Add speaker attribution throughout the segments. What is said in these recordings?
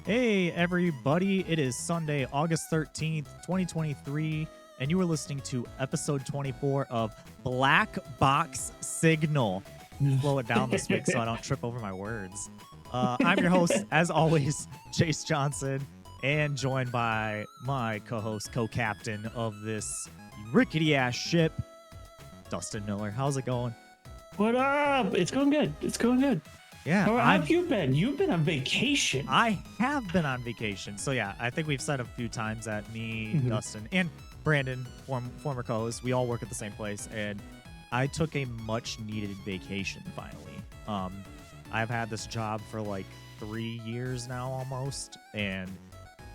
Speaker 1: Hey, everybody. It is Sunday, August 13th, 2023, and you are listening to episode 24 of Black Box Signal. Slow it down this week so I don't trip over my words. I'm your host, as always, Chase Johnson, and joined by my co-host, co-captain of this rickety-ass ship, Dustin Miller. How's it going?
Speaker 2: What up? It's going good. It's going good.
Speaker 1: Yeah,
Speaker 2: How have you been? You've been on vacation.
Speaker 1: I have been on vacation. So yeah, I think we've said a few times that me, Dustin, and Brandon, former co-host, we all work at the same place, and I took a much needed vacation finally. I've had this job for like 3 years now almost, and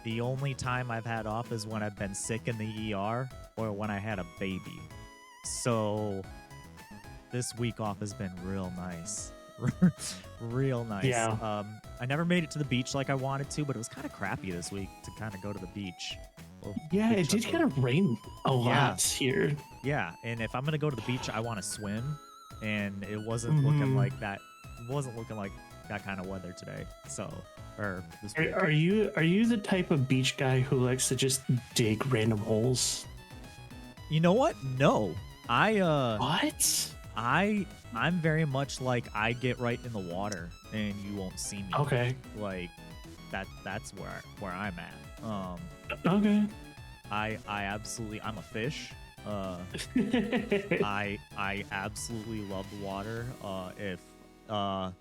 Speaker 1: the only time I've had off is when I've been sick in the ER or when I had a baby. So this week off has been real nice. Real nice.
Speaker 2: Yeah.
Speaker 1: I never made it to the beach like I wanted to, but it was kind of crappy this week to kind of go to the beach. Well,
Speaker 2: Yeah, it did kind of rain a lot here.
Speaker 1: Yeah, and if I'm gonna go to the beach, I want to swim, and it wasn't looking like that. It wasn't looking like that kind of weather today. So, or this week.
Speaker 2: Are you the type of beach guy who likes to just dig random holes?
Speaker 1: You know what? No,
Speaker 2: What?
Speaker 1: I'm very much like I get right in the water and you won't see me.
Speaker 2: Okay.
Speaker 1: Like that's where I'm at.
Speaker 2: Okay.
Speaker 1: I absolutely, I'm a fish. I absolutely love the water. If I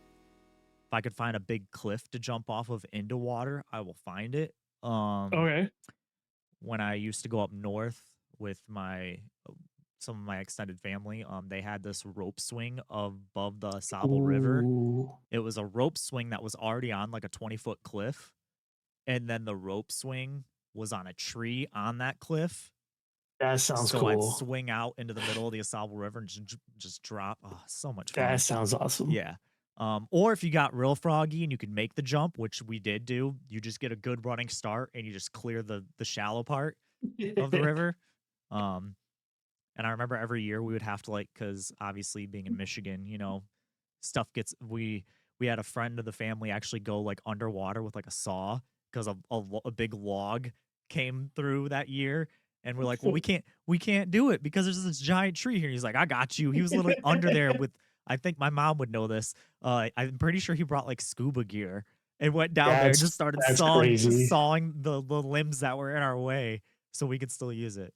Speaker 1: could find a big cliff to jump off of into water, I will find it.
Speaker 2: Okay.
Speaker 1: When I used to go up north with some of my extended family, they had this rope swing above the Sable River.
Speaker 2: Ooh,
Speaker 1: It was a rope swing that was already on like a 20-foot cliff, and then the rope swing was on a tree on that cliff.
Speaker 2: that sounds
Speaker 1: So I'd
Speaker 2: cool.
Speaker 1: swing out into the middle of the Sable River and just drop. Oh, so much fun.
Speaker 2: That sounds awesome.
Speaker 1: Yeah. Or if you got real froggy and you could make the jump, which we did do, you just get a good running start and you just clear the shallow part of the river. And I remember every year we would have to, like, because obviously being in Michigan, stuff gets, we had a friend of the family actually go like underwater with like a saw because a big log came through that year. And we're like, well, we can't do it because there's this giant tree here. He's like, I got you. He was literally under there with, I think my mom would know this. I'm pretty sure he brought like scuba gear and went down there and just started sawing the limbs that were in our way so we could still use it.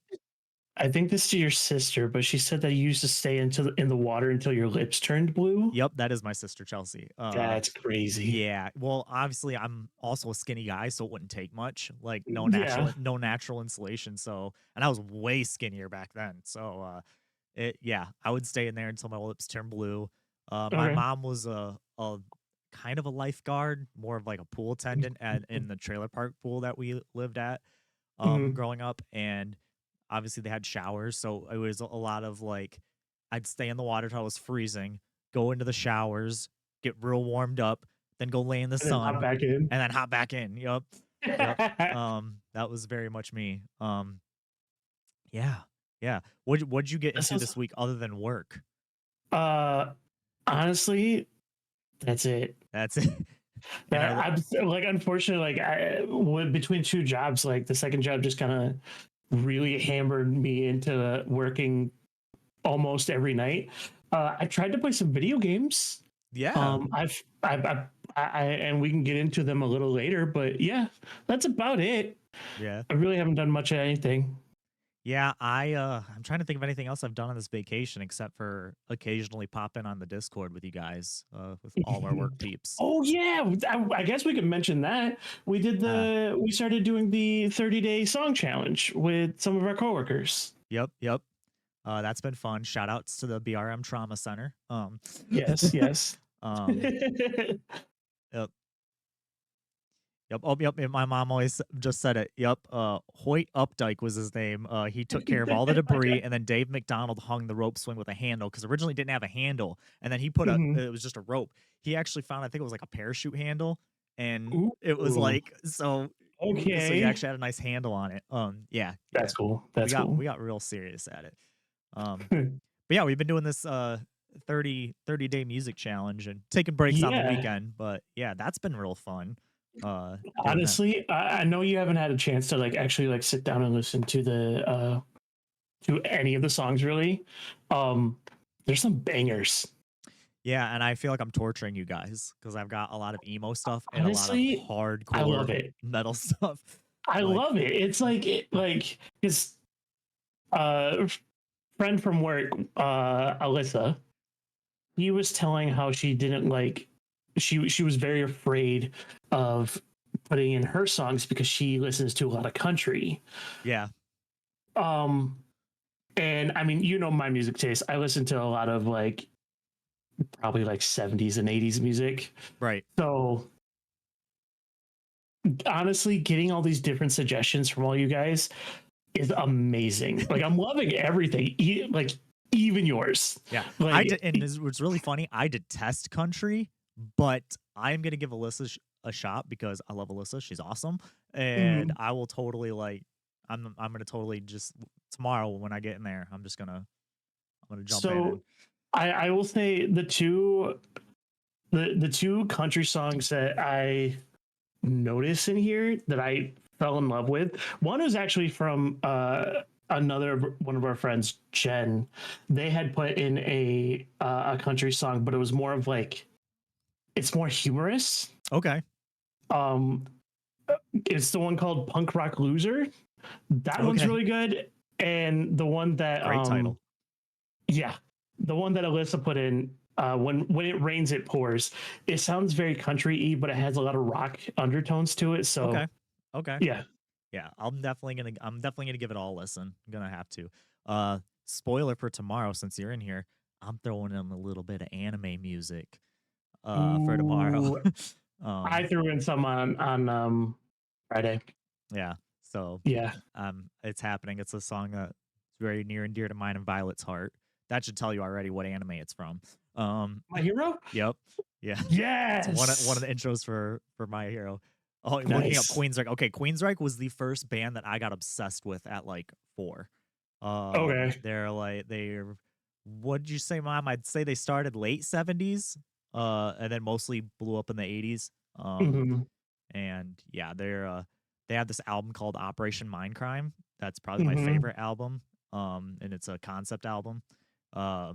Speaker 2: I think this is your sister, but she said that you used to stay in the water until your lips turned blue.
Speaker 1: Yep, that is my sister Chelsea.
Speaker 2: That's crazy.
Speaker 1: Yeah. Well, obviously I'm also a skinny guy, so it wouldn't take much. Like no natural insulation. So, and I was way skinnier back then. So I would stay in there until my lips turned blue. My mom was a kind of a lifeguard, more of like a pool attendant in the trailer park pool that we lived at growing up, and obviously they had showers, so it was a lot of like I'd stay in the water till I was freezing, go into the showers, get real warmed up, then go lay in the sun,
Speaker 2: hop back in.
Speaker 1: and then hop back in. Yep. That was very much me. Yeah. What'd you get into this week other than work?
Speaker 2: Honestly, that's it.
Speaker 1: That's it.
Speaker 2: I'm like, unfortunately, like between two jobs, like the second job just kind of really hammered me into working almost every night. I tried to play some video games.
Speaker 1: Yeah.
Speaker 2: And we can get into them a little later, but yeah, that's about it.
Speaker 1: Yeah.
Speaker 2: I really haven't done much of anything.
Speaker 1: Yeah, I'm trying to think of anything else I've done on this vacation except for occasionally pop in on the Discord with you guys, with all of our work peeps.
Speaker 2: Oh yeah, I guess we could mention that we did we started doing the 30-day song challenge with some of our coworkers.
Speaker 1: Yep. That's been fun. Shout outs to the BRM Trauma Center.
Speaker 2: Yes.
Speaker 1: Yep. Oh, yep. And my mom always just said it. Yep. Hoyt Updike was his name. He took care of all the debris, and then Dave McDonald hung the rope swing with a handle because originally it didn't have a handle, and then he put it was just a rope. He actually found, I think it was like a parachute handle, and it was like so.
Speaker 2: Okay.
Speaker 1: So he actually had a nice handle on it. Yeah.
Speaker 2: That's cool.
Speaker 1: We got real serious at it. But yeah, we've been doing this 30 day music challenge and taking breaks on the weekend. But yeah, that's been real fun. doing that.
Speaker 2: Honestly, I know you haven't had a chance to like actually like sit down and listen to any of the songs really. Um, there's some bangers.
Speaker 1: Yeah, and I feel like I'm torturing you guys because I've got a lot of emo stuff and a lot of
Speaker 2: Honestly, I
Speaker 1: hardcore
Speaker 2: love it.
Speaker 1: metal stuff.
Speaker 2: I
Speaker 1: Like,
Speaker 2: love it. It's like like his uh friend from work, Alyssa, he was telling how she didn't like she was very afraid of putting in her songs because she listens to a lot of country.
Speaker 1: yeah,
Speaker 2: Um and I mean, you know my music taste. I listen to a lot of like probably like 70s and 80s music.
Speaker 1: right.
Speaker 2: So honestly, getting all these different suggestions from all you guys is amazing. Like I'm loving everything, like even yours.
Speaker 1: Yeah, I did,
Speaker 2: Like,
Speaker 1: and this was really funny. I detest country, but I'm gonna give Alyssa a shot because I love Alyssa. She's awesome, and
Speaker 2: mm,
Speaker 1: I will totally like. I'm gonna totally just tomorrow when I get in there. I'm gonna jump in and
Speaker 2: so I will say the two country songs that I notice in here that I fell in love with. One is actually from another one of our friends, Jen. They had put in a country song, but it was more of like it's more humorous.
Speaker 1: okay,
Speaker 2: Um, it's the one called Punk Rock Loser. That one's
Speaker 1: okay,
Speaker 2: really good. And the one that
Speaker 1: great title.
Speaker 2: yeah, the one that Alyssa put in, when it rains it pours. It sounds very country-y, but it has a lot of rock undertones to it.
Speaker 1: Okay,
Speaker 2: So
Speaker 1: okay.
Speaker 2: yeah.
Speaker 1: Yeah, I'm definitely gonna give it all a listen. I'm gonna have to. Spoiler for tomorrow since you're in here, I'm throwing in a little bit of anime music for tomorrow.
Speaker 2: Ooh, I
Speaker 1: um
Speaker 2: threw in some on Friday.
Speaker 1: yeah, so
Speaker 2: Yeah.
Speaker 1: it's happening. It's a song that's very near and dear to mine and Violet's heart. That should tell you already what anime it's from. Um
Speaker 2: My Hero?
Speaker 1: yep. Yeah. It's one of
Speaker 2: Yes.
Speaker 1: the intros for My Hero. Oh, looking up
Speaker 2: Nice.
Speaker 1: Queensryche. Okay, Queensryche was the first band that I got obsessed with at like 4.
Speaker 2: Okay.
Speaker 1: They're what'd you say, Mom? I'd say they started late 70s, and then mostly blew up in the 80s.
Speaker 2: Mhm.
Speaker 1: And yeah, they have this album called Operation Mindcrime. That's probably my
Speaker 2: Mhm.
Speaker 1: favorite album. And it's a concept album. Uh,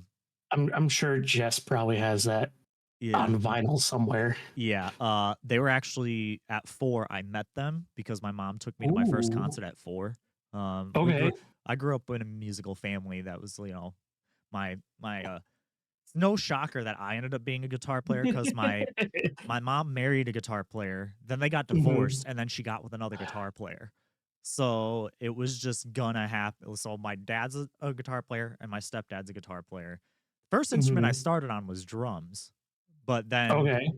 Speaker 2: I'm sure Jess probably has that
Speaker 1: yeah.
Speaker 2: on vinyl somewhere.
Speaker 1: Yeah, they were actually at 4, I met them because my mom took me to my first
Speaker 2: Ooh.
Speaker 1: concert at 4. We grew
Speaker 2: Okay.
Speaker 1: I grew up in a musical family that was, it's no shocker that I ended up being a guitar player because my mom married a guitar player, then they got
Speaker 2: Mhm.
Speaker 1: divorced, and then she got with another guitar player. So, it was just gonna happen. So, my dad's a guitar player and my stepdad's a guitar player. First instrument I
Speaker 2: Mhm.
Speaker 1: started on was drums, but then
Speaker 2: Okay.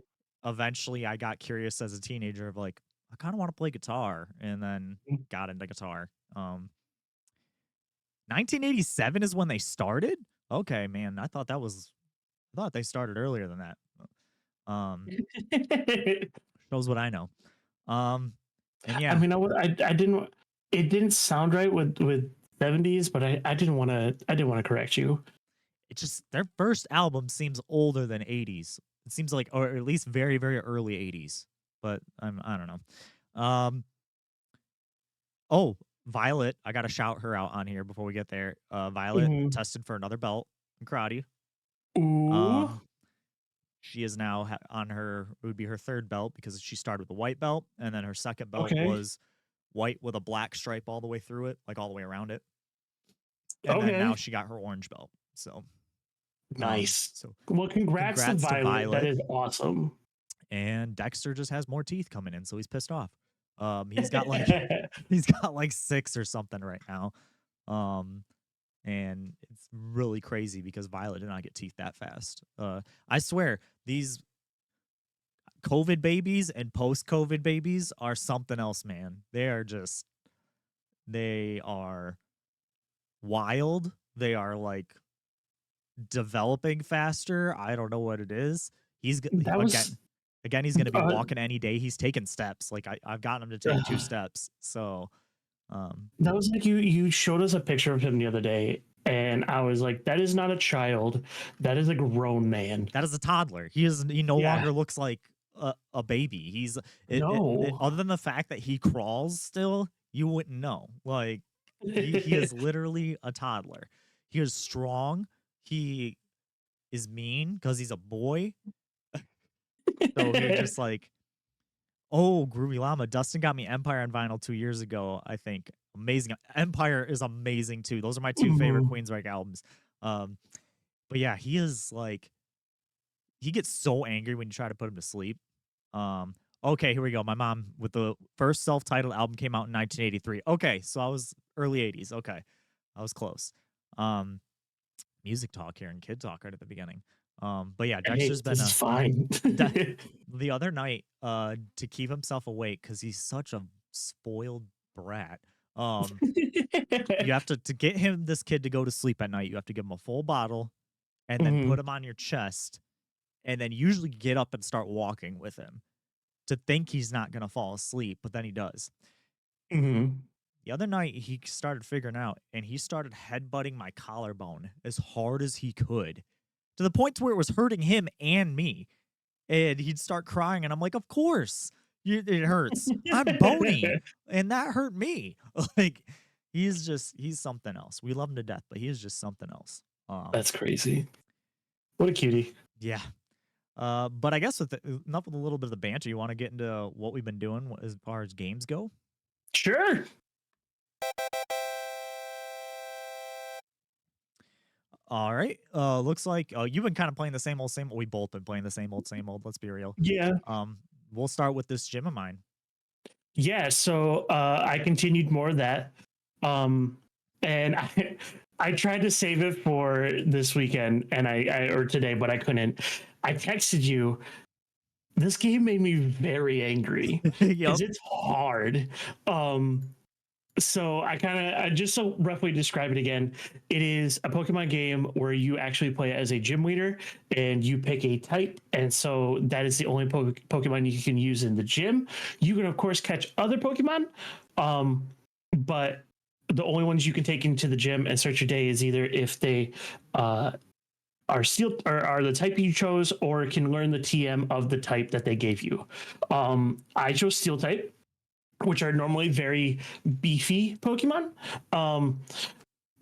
Speaker 1: eventually I got curious as a teenager of like, I kind of want to play guitar and then got into guitar. 1987 is when they started. Okay, man, I thought they started earlier than that. Um, Shows what I know. Um, and
Speaker 2: I
Speaker 1: yeah,
Speaker 2: mean, I didn't. It didn't sound right with 70s, but I didn't want to. I didn't want to correct you.
Speaker 1: it just their first album seems older than 80s. It seems like, or at least very, very early 80s. But I don't know. Oh, Violet, I gotta shout her out on here before we get there. Violet
Speaker 2: Mhm.
Speaker 1: tested for another belt in karate.
Speaker 2: Ooh.
Speaker 1: Um, she is now on her, it would be her third belt because she started with a white belt, and then her second belt
Speaker 2: Okay.
Speaker 1: was white with a black stripe all the way through it, like all the way around it. And then now
Speaker 2: Okay.
Speaker 1: she got her orange belt.
Speaker 2: Nice.
Speaker 1: So
Speaker 2: Well, congrats to
Speaker 1: congrats to
Speaker 2: Violet. That
Speaker 1: Violet.
Speaker 2: is awesome.
Speaker 1: And Dexter just has more teeth coming in, so he's pissed off. He's got like he's got like 6 or something right now. Um, and it's really crazy because Violet did not get teeth that fast. I swear these COVID babies and post COVID babies are something else, man. They are wild. They are like developing faster. I don't know what it is.
Speaker 2: that was
Speaker 1: Again, he's going to be
Speaker 2: uh,
Speaker 1: walking any day. He's taking steps. Like I've gotten him to take 2 steps. So, um,
Speaker 2: that was like you showed us a picture of him the other day, and I was like, that is not a child. That is a grown man.
Speaker 1: that is a toddler. He no
Speaker 2: Yeah.
Speaker 1: longer looks like a baby.
Speaker 2: No.
Speaker 1: Other than the fact that he crawls still, you wouldn't know. Like he is literally a toddler. He is strong. He is mean because he's a boy. So he just like, oh, Groovy Llama. Dustin got me Empire on vinyl 2 years ago, I think. Amazing. Empire is amazing too. Those are my two favorite
Speaker 2: Mhm.
Speaker 1: Queensryche albums. Um, but yeah, he is like, he gets so angry when you try to put him to sleep. Um, okay, here we go. My mom with the first self-titled album came out in 1983. Okay, so I was early 80s. Okay, I was close. Um, music talk here and kid talk right at the beginning. But yeah,
Speaker 2: Hey,
Speaker 1: Dexter's been
Speaker 2: this is
Speaker 1: a
Speaker 2: fine.
Speaker 1: De- the other night, to keep himself awake because he's such a spoiled brat. Um, you have to get him this kid to go to sleep at night. You have to give him a full bottle and then put
Speaker 2: Mhm.
Speaker 1: him on your chest, and then usually get up and start walking with him to think he's not gonna fall asleep, but then he does.
Speaker 2: Mhm.
Speaker 1: The other night, he started figuring out, and he started headbutting my collarbone as hard as he could, to the point to where it was hurting him and me. And he'd start crying, and I'm like, "Of course, it hurts. I'm bony, and that hurt me." Like, he's something else. We love him to death, but he is just something else.
Speaker 2: That's crazy. What a cutie.
Speaker 1: Yeah. But I guess enough with a little bit of the banter, you want to get into what we've been doing as far as games go?
Speaker 2: Sure.
Speaker 1: All right. Looks like you've been kind of playing the same old, same old. We both been playing the same old, same old. Let's be real.
Speaker 2: Yeah.
Speaker 1: Um, we'll start with this gym of mine.
Speaker 2: Yeah, so I continued more of that. Um and I tried to save it for this weekend and I or today, but I couldn't. I texted you. This game made me very angry because
Speaker 1: Yep.
Speaker 2: it's hard. Um so I just so roughly describe it again. It is a Pokemon game where you actually play as a gym leader and you pick a type, and so that is the only Pokemon you can use in the gym. You can of course catch other Pokemon, um, but the only ones you can take into the gym and start your day is either if they uh, are steel or are the type you chose, or can learn the TM of the type that they gave you. I chose Steel type, which are normally very beefy Pokemon, um,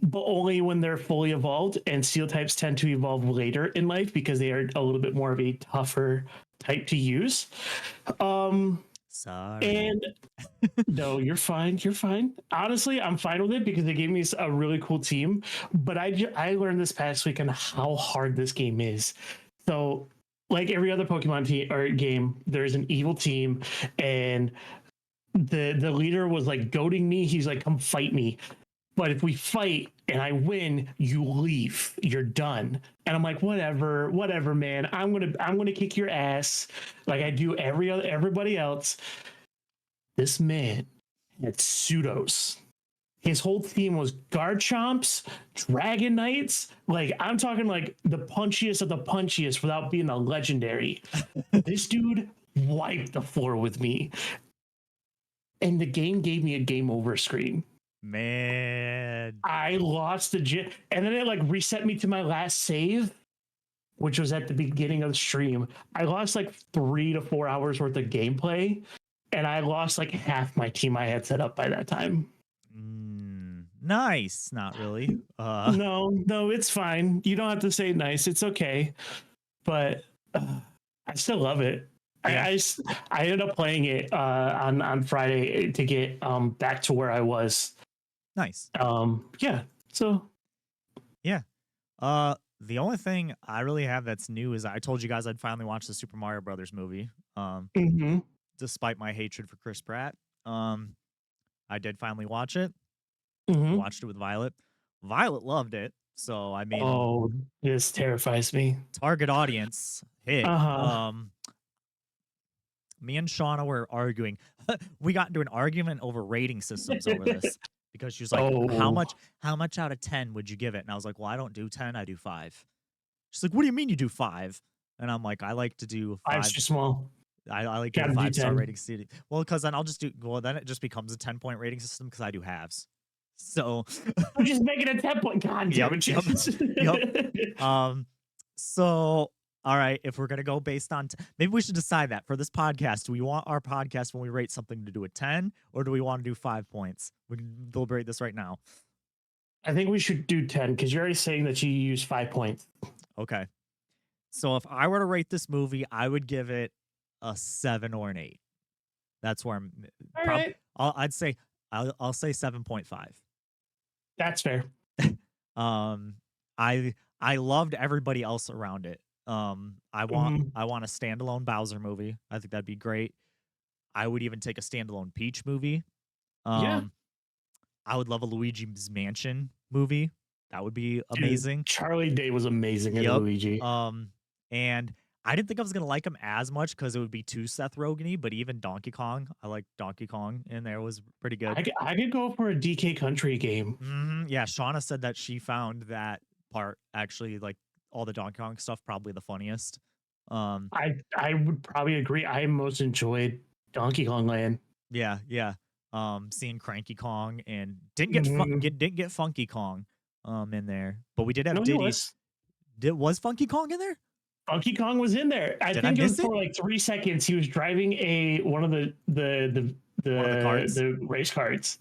Speaker 2: but only when they're fully evolved. And Steel types tend to evolve later in life because they are a little bit more of a tougher type to use. Um,
Speaker 1: Sorry.
Speaker 2: and no, you're fine. You're fine. Honestly, I'm fine with it because they gave me a really cool team. But I learned this past week on how hard this game is. So, like every other Pokemon team or game, there's an evil team, and the leader was like goading me. He's like, "Come fight me." But if we fight and I win, you leave. You're done. And I'm like, whatever, man. I'm gonna kick your ass like I do everybody else. This man had pseudos. His whole team was Garchomps, Dragon Knights. Like I'm talking like the punchiest of the punchiest without being a legendary. This dude wiped the floor with me. And the game gave me a game over screen.
Speaker 1: Man.
Speaker 2: I lost the gym, and then it like reset me to my last save, which was at the beginning of the stream. I lost like 3 to 4 hours worth of gameplay, and I lost like half my team I had set up by that time.
Speaker 1: Nice. Not really.
Speaker 2: No, it's fine. You don't have to say nice. It's okay, but I still love it.
Speaker 1: Yeah.
Speaker 2: I ended up playing it on Friday to get back to where I was.
Speaker 1: Nice.
Speaker 2: Yeah. So
Speaker 1: Yeah. The only thing I really have that's new is I told you guys I'd finally watch the Super Mario Brothers movie.
Speaker 2: mhm.
Speaker 1: Despite my hatred for Chris Pratt. I did finally watch it.
Speaker 2: Mhm.
Speaker 1: Watched it with Violet. Violet loved it. So I mean,
Speaker 2: Oh, this terrifies me.
Speaker 1: target audience hit.
Speaker 2: Uh-huh.
Speaker 1: Me and Shauna were arguing. We got into an argument over rating systems over this because she was like,
Speaker 2: Oh,
Speaker 1: how much out of 10 would you give it?" And I was like, "Well, I don't do 10, I do 5." She's like, "What do you mean you do 5?" And I'm like, "I like to do
Speaker 2: five's
Speaker 1: 5.
Speaker 2: too small.
Speaker 1: I like doing
Speaker 2: Gotta do
Speaker 1: 5-star
Speaker 2: 10.
Speaker 1: rating system." Well, because then I'll just do, well, then it just becomes a 10-point rating system because I do halves. So,
Speaker 2: I'm just making a 10 point. God damn
Speaker 1: yep,
Speaker 2: it.
Speaker 1: yep,
Speaker 2: Jesus.
Speaker 1: yep. Um, so All right, if we're gonna go based on, maybe we should decide that for this podcast. Do we want our podcast when we rate something to do a 10, or do we want to do 5 points? We can deliberate this right now.
Speaker 2: I think we should do 10 because you're already saying that you use 5 points.
Speaker 1: Okay. So if I were to rate this movie, I would give it a 7 or an 8. That's where I'm.
Speaker 2: All right.
Speaker 1: I'd say I'll say 7.5.
Speaker 2: That's fair.
Speaker 1: Um, I loved everybody else around it. I want
Speaker 2: Mhm.
Speaker 1: I want a standalone Bowser movie. I think that'd be great. I would even take a standalone Peach movie.
Speaker 2: Yeah.
Speaker 1: Um, I would love a Luigi's Mansion movie. That would be
Speaker 2: Dude,
Speaker 1: amazing.
Speaker 2: Charlie Day was amazing in
Speaker 1: Yep.
Speaker 2: Luigi.
Speaker 1: And I didn't think I was gonna like him as much because it would be too Seth Rogen-y, but even Donkey Kong, I like Donkey Kong in there was pretty good.
Speaker 2: I could go for a DK Country game.
Speaker 1: Yeah, Shauna said that she found that part actually like all the Donkey Kong stuff probably the funniest. Um,
Speaker 2: I would probably agree. I most enjoyed Donkey Kong Land.
Speaker 1: yeah. Seeing Cranky Kong and
Speaker 2: Mhm.
Speaker 1: didn't get Funky Kong in there, but we did have
Speaker 2: No, he
Speaker 1: Diddy.
Speaker 2: was.
Speaker 1: Was Funky Kong in there?
Speaker 2: Funky Kong was in there. I
Speaker 1: Did I
Speaker 2: think it was
Speaker 1: miss it?
Speaker 2: for like 3 seconds. He was driving one of
Speaker 1: One of the carts?
Speaker 2: the race carts.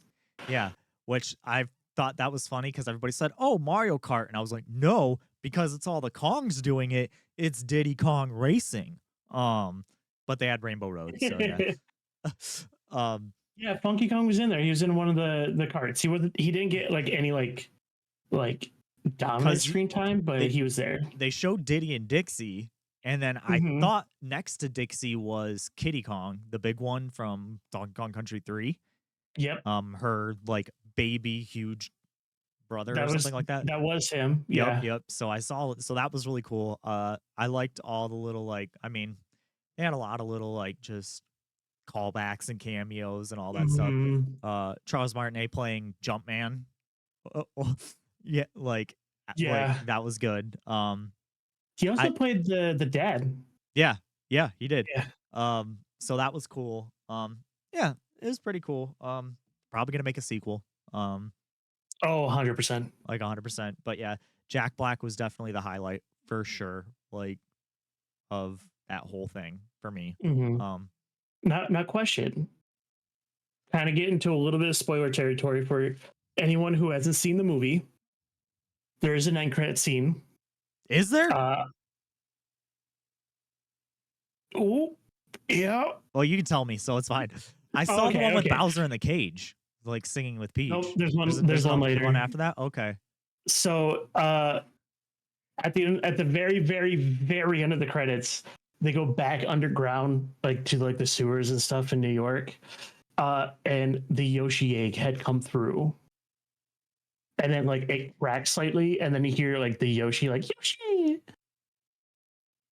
Speaker 1: Yeah, which I thought that was funny because everybody said, "Oh, Mario Kart," and I was like, "No, because it's all the Kongs doing it. It's Diddy Kong Racing." But they had Rainbow Road, so yeah. um,
Speaker 2: Yeah, Funky Kong was in there. He was in one of the carts. He didn't get like any like dominant
Speaker 1: because
Speaker 2: screen time, but
Speaker 1: they
Speaker 2: he was there.
Speaker 1: they showed Diddy and Dixie, and then I
Speaker 2: Mhm.
Speaker 1: thought next to Dixie was Kitty Kong, the big one from Donkey Kong Country 3.
Speaker 2: Yep.
Speaker 1: Her like baby huge brother or something like that.
Speaker 2: That was him.
Speaker 1: Yep,
Speaker 2: Yeah.
Speaker 1: yep. So that was really cool. I liked all the little like I mean, they had a lot of little like just callbacks and cameos and all that stuff.
Speaker 2: Mhm.
Speaker 1: Charles Martinet playing Jumpman. Yeah, like
Speaker 2: Yeah.
Speaker 1: that was good.
Speaker 2: He
Speaker 1: I
Speaker 2: also played the dad.
Speaker 1: Yeah, yeah, he did.
Speaker 2: Yeah.
Speaker 1: So that was cool. Yeah, it was pretty cool. Probably gonna make a sequel.
Speaker 2: Oh, 100%.
Speaker 1: Like 100%. But yeah, Jack Black was definitely the highlight for sure. Like of that whole thing for me.
Speaker 2: Mhm.
Speaker 1: Um,
Speaker 2: Not question. Kind of get into a little bit of spoiler territory for anyone who hasn't seen the movie. There is an end credit scene.
Speaker 1: is there?
Speaker 2: Uh, oh, yeah.
Speaker 1: Well, you can tell me, so it's fine. I
Speaker 2: Oh,
Speaker 1: saw the
Speaker 2: okay,
Speaker 1: one with
Speaker 2: okay.
Speaker 1: Bowser in the cage, like singing with
Speaker 2: Nope,
Speaker 1: Peach.
Speaker 2: there's one.
Speaker 1: There's
Speaker 2: There's one
Speaker 1: the one
Speaker 2: later.
Speaker 1: after that. Okay.
Speaker 2: So at the very end of the credits, they go back underground, like to like the sewers and stuff in New York. And the Yoshi egg had come through, and then like it cracks slightly, and then you hear like the Yoshi like Yoshi.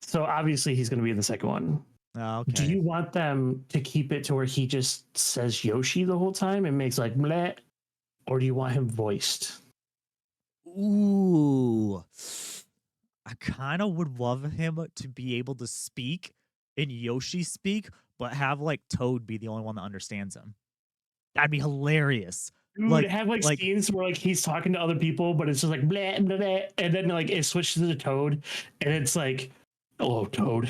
Speaker 2: So obviously he's going to be in the second one. Do
Speaker 1: Okay.
Speaker 2: you want them to keep it to where he just says Yoshi the whole time and makes like bleh, or do you want him voiced?
Speaker 1: Ooh. I kind of would love him to be able to speak in Yoshi speak, but have like Toad be the only one that understands him. That'd be hilarious.
Speaker 2: Dude,
Speaker 1: Like,
Speaker 2: have like
Speaker 1: like,
Speaker 2: scenes where like he's talking to other people, but it's just like blah, blah, blah, and then like it switches to the Toad, and it's like, "Hello, Toad."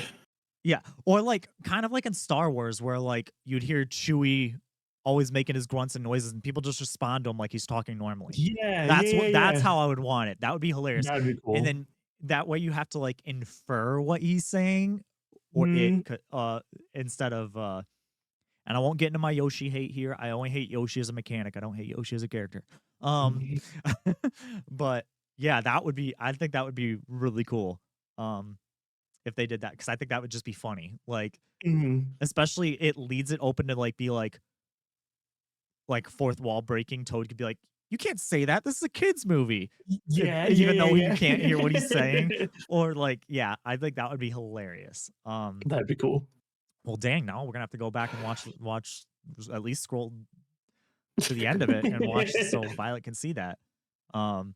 Speaker 1: yeah, or like kind of like in Star Wars, where like you'd hear Chewie always making his grunts and noises, and people just respond to him like he's talking normally.
Speaker 2: Yeah, yeah, yeah,
Speaker 1: That's
Speaker 2: yeah.
Speaker 1: how I would want it. That would be hilarious.
Speaker 2: That'd be
Speaker 1: And
Speaker 2: cool.
Speaker 1: then that way you have to like infer what he's saying, or
Speaker 2: Mm,
Speaker 1: instead of and I won't get into my Yoshi hate here. I only hate Yoshi as a mechanic. I don't hate Yoshi as a character. Um,
Speaker 2: mhm,
Speaker 1: but yeah, that would be. I think that would be really cool. If they did that, because I think that would just be funny. Like,
Speaker 2: mhm.
Speaker 1: especially it leads it open to like be like fourth wall breaking. Toad could be like, "You can't say that. This is a kids movie,"
Speaker 2: Yeah, yeah,
Speaker 1: even though you
Speaker 2: yeah,
Speaker 1: can't hear what he's saying.
Speaker 2: yeah.
Speaker 1: Or like, yeah, I think that would be hilarious.
Speaker 2: That'd be cool.
Speaker 1: Well, dang, now we're gonna have to go back and watch at least scroll to the end of it and watch so Violet can see that. Um,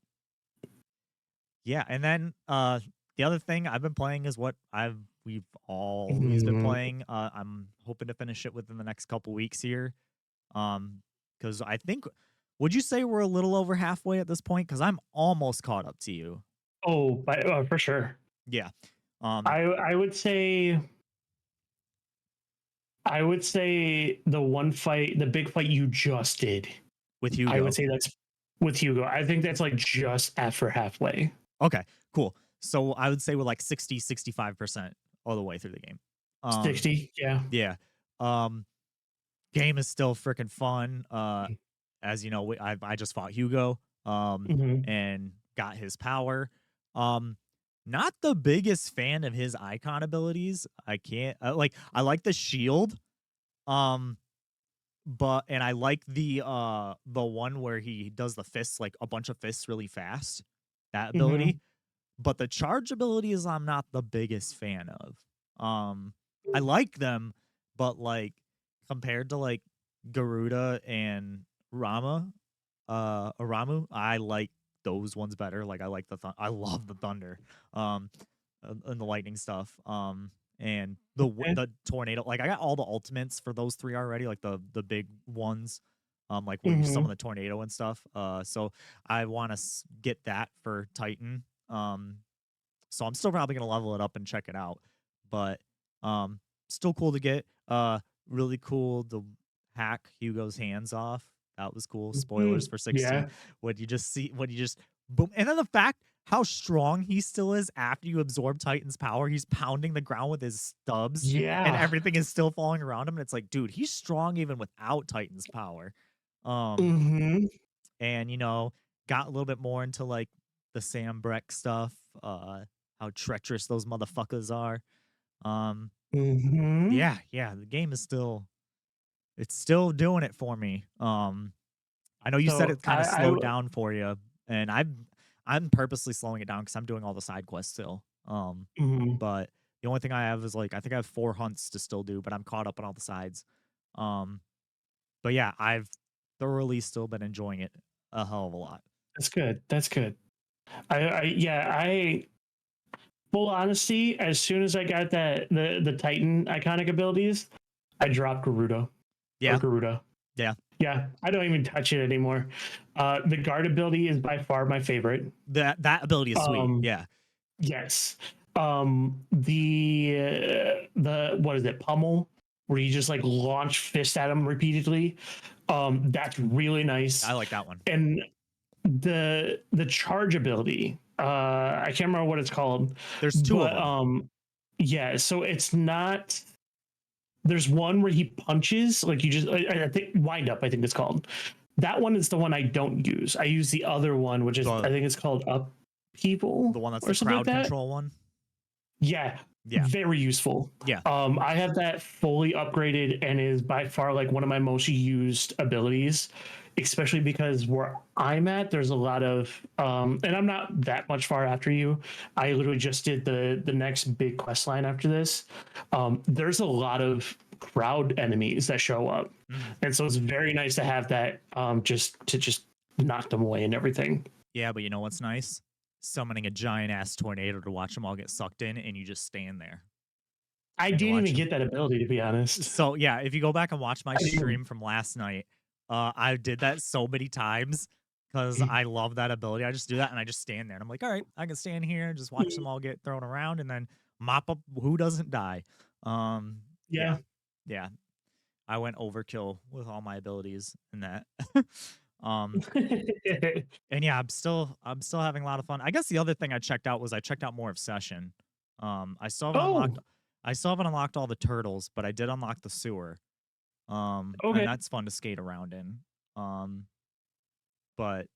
Speaker 1: yeah, and then the other thing I've been playing is what we've always been
Speaker 2: Mhm.
Speaker 1: playing. I'm hoping to finish it within the next couple weeks here. Because I think, would you say we're a little over halfway at this point? Because I'm almost caught up to you.
Speaker 2: Oh, for sure.
Speaker 1: Yeah.
Speaker 2: I would say the big fight you just did.
Speaker 1: with
Speaker 2: I would
Speaker 1: Hugo.
Speaker 2: say that's with Hugo. I think that's like just after halfway.
Speaker 1: Okay, cool. So I would say we're like 60, 65% all the way through the game.
Speaker 2: 60. Yeah.
Speaker 1: Yeah. Um, game is still freaking fun. As you know, I just fought Hugo,
Speaker 2: Hmm.
Speaker 1: and got his power. Um, not the biggest fan of his icon abilities. I can't like. I like the shield. Um, but and I like the one where he does the fists, like a bunch of fists really fast. That ability.
Speaker 2: Hmm.
Speaker 1: But the charge abilities I'm not the biggest fan of. I like them, but like compared to like Garuda and Aramu, I like those ones better. Like I like I love the thunder. And the lightning stuff. And
Speaker 2: Okay.
Speaker 1: the tornado. Like I got all the ultimates for those three already, like the big ones. Like where you summon
Speaker 2: Hmm.
Speaker 1: the tornado and stuff. So I want to get that for Titan. So I'm still probably gonna level it up and check it out. But um, still cool to get. Really cool to hack Hugo's hands off. That was cool. Spoilers for 60.
Speaker 2: Yeah.
Speaker 1: When you just boom, and then the fact how strong he still is after you absorb Titan's power. He's pounding the ground with his stubs, and
Speaker 2: Yeah.
Speaker 1: everything is still falling around him. And it's like, dude, he's strong even without Titan's power. Um,
Speaker 2: Hmm.
Speaker 1: and got a little bit more into like the Sam Breck stuff, how treacherous those motherfuckers are. Um,
Speaker 2: Hmm.
Speaker 1: yeah, the game is still it's still doing it for me. I know you said
Speaker 2: So
Speaker 1: it kind of slowed down for you, and I'm purposely slowing it down because I'm doing all the side quests still.
Speaker 2: mhm.
Speaker 1: But the only thing I have is like I think I have 4 hunts to still do, but I'm caught up on all the sides. Um, but yeah, I've thoroughly still been enjoying it a hell of a lot.
Speaker 2: That's good. That's good. I full honesty, as soon as I got the Titan iconic abilities, I dropped Garuda or
Speaker 1: Yeah,
Speaker 2: Garuda.
Speaker 1: yeah.
Speaker 2: Yeah, I don't even touch it anymore. The guard ability is by far my favorite.
Speaker 1: That ability is sweet.
Speaker 2: Um,
Speaker 1: Yeah.
Speaker 2: yes. The what is it, pummel, where you just like launch fist at him repeatedly. That's really nice.
Speaker 1: I like that one.
Speaker 2: And the charge ability, I can't remember what it's called,
Speaker 1: There's two of
Speaker 2: but
Speaker 1: them.
Speaker 2: yeah, so it's not, there's one where he punches, like you just I think wind up, I think it's called. That one is the one I don't use. I use the other one, which is I
Speaker 1: The
Speaker 2: think it's called up people
Speaker 1: the one that's
Speaker 2: or
Speaker 1: the
Speaker 2: something like
Speaker 1: crowd
Speaker 2: that.
Speaker 1: control one.
Speaker 2: Yeah,
Speaker 1: Yeah.
Speaker 2: very useful.
Speaker 1: Yeah.
Speaker 2: I have that fully upgraded and is by far like one of my most used abilities, especially because where I'm at, there's a lot of and I'm not that much far after you. I literally just did the next big quest line after this. There's a lot of crowd enemies that show up.
Speaker 1: Mhm.
Speaker 2: And so it's very nice to have that just knock them away and everything.
Speaker 1: Yeah, but you know what's nice? Summoning a giant ass tornado to watch them all get sucked in, and you just stand there
Speaker 2: I
Speaker 1: and you
Speaker 2: didn't
Speaker 1: watch
Speaker 2: even
Speaker 1: them.
Speaker 2: get that ability, to be honest.
Speaker 1: So yeah, if you go back and watch my
Speaker 2: I didn't.
Speaker 1: stream from last night, I did that so many times because I love that ability. I just do that and I just stand there and I'm like, all right, I can stand here and just watch them all get thrown around and then mop up who doesn't die. Yeah,
Speaker 2: Yeah.
Speaker 1: yeah. I went overkill with all my abilities in that. um, and yeah, I'm still having a lot of fun. I guess the other thing I checked out was I checked out more of Session. I still haven't unlocked
Speaker 2: Oh,
Speaker 1: I still haven't unlocked all the turtles, but I did unlock the sewer. And
Speaker 2: okay.
Speaker 1: that's fun to skate around in. Um, but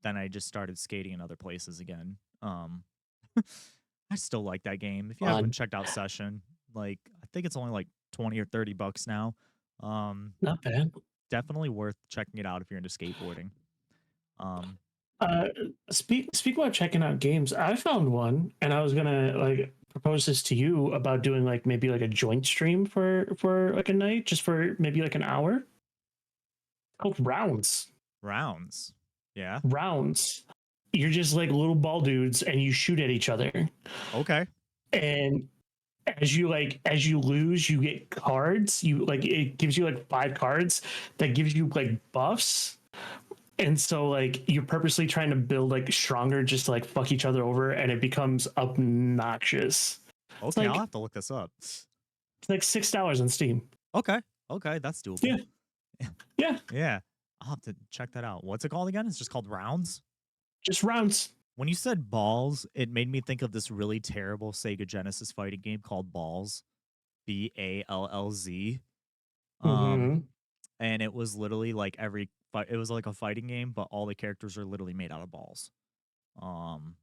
Speaker 1: then I just started skating in other places again. I still like that game. If you haven't
Speaker 2: Fun.
Speaker 1: checked out Session, like I think it's only like 20 or $30 now. Um,
Speaker 2: Not bad.
Speaker 1: definitely worth checking it out if you're into skateboarding. Um,
Speaker 2: Uh, speak about checking out games. I found one, and I was gonna like propose this to you about doing like maybe like a joint stream for like a night, just for maybe like an hour. It's called Rounds.
Speaker 1: rounds. Yeah.
Speaker 2: Rounds. You're just like little ball dudes, and you shoot at each other.
Speaker 1: Okay.
Speaker 2: And as you lose, you get cards. You like it gives you like 5 cards that gives you like buffs. And so like you're purposely trying to build like stronger just to like fuck each other over, and it becomes obnoxious. It's
Speaker 1: Okay, I'll
Speaker 2: like
Speaker 1: have to look this up.
Speaker 2: it's like $6 on Steam.
Speaker 1: Okay, okay, that's doable.
Speaker 2: Yeah, yeah,
Speaker 1: Yeah, I'll have to check that out. What's it called again? It's just called Rounds?
Speaker 2: just rounds.
Speaker 1: When you said balls, it made me think of this really terrible Sega Genesis fighting game called Balls, Ballz. Um,
Speaker 2: Hmm.
Speaker 1: and it was literally like every fight. It was like a fighting game, but all the characters are literally made out of balls. Um,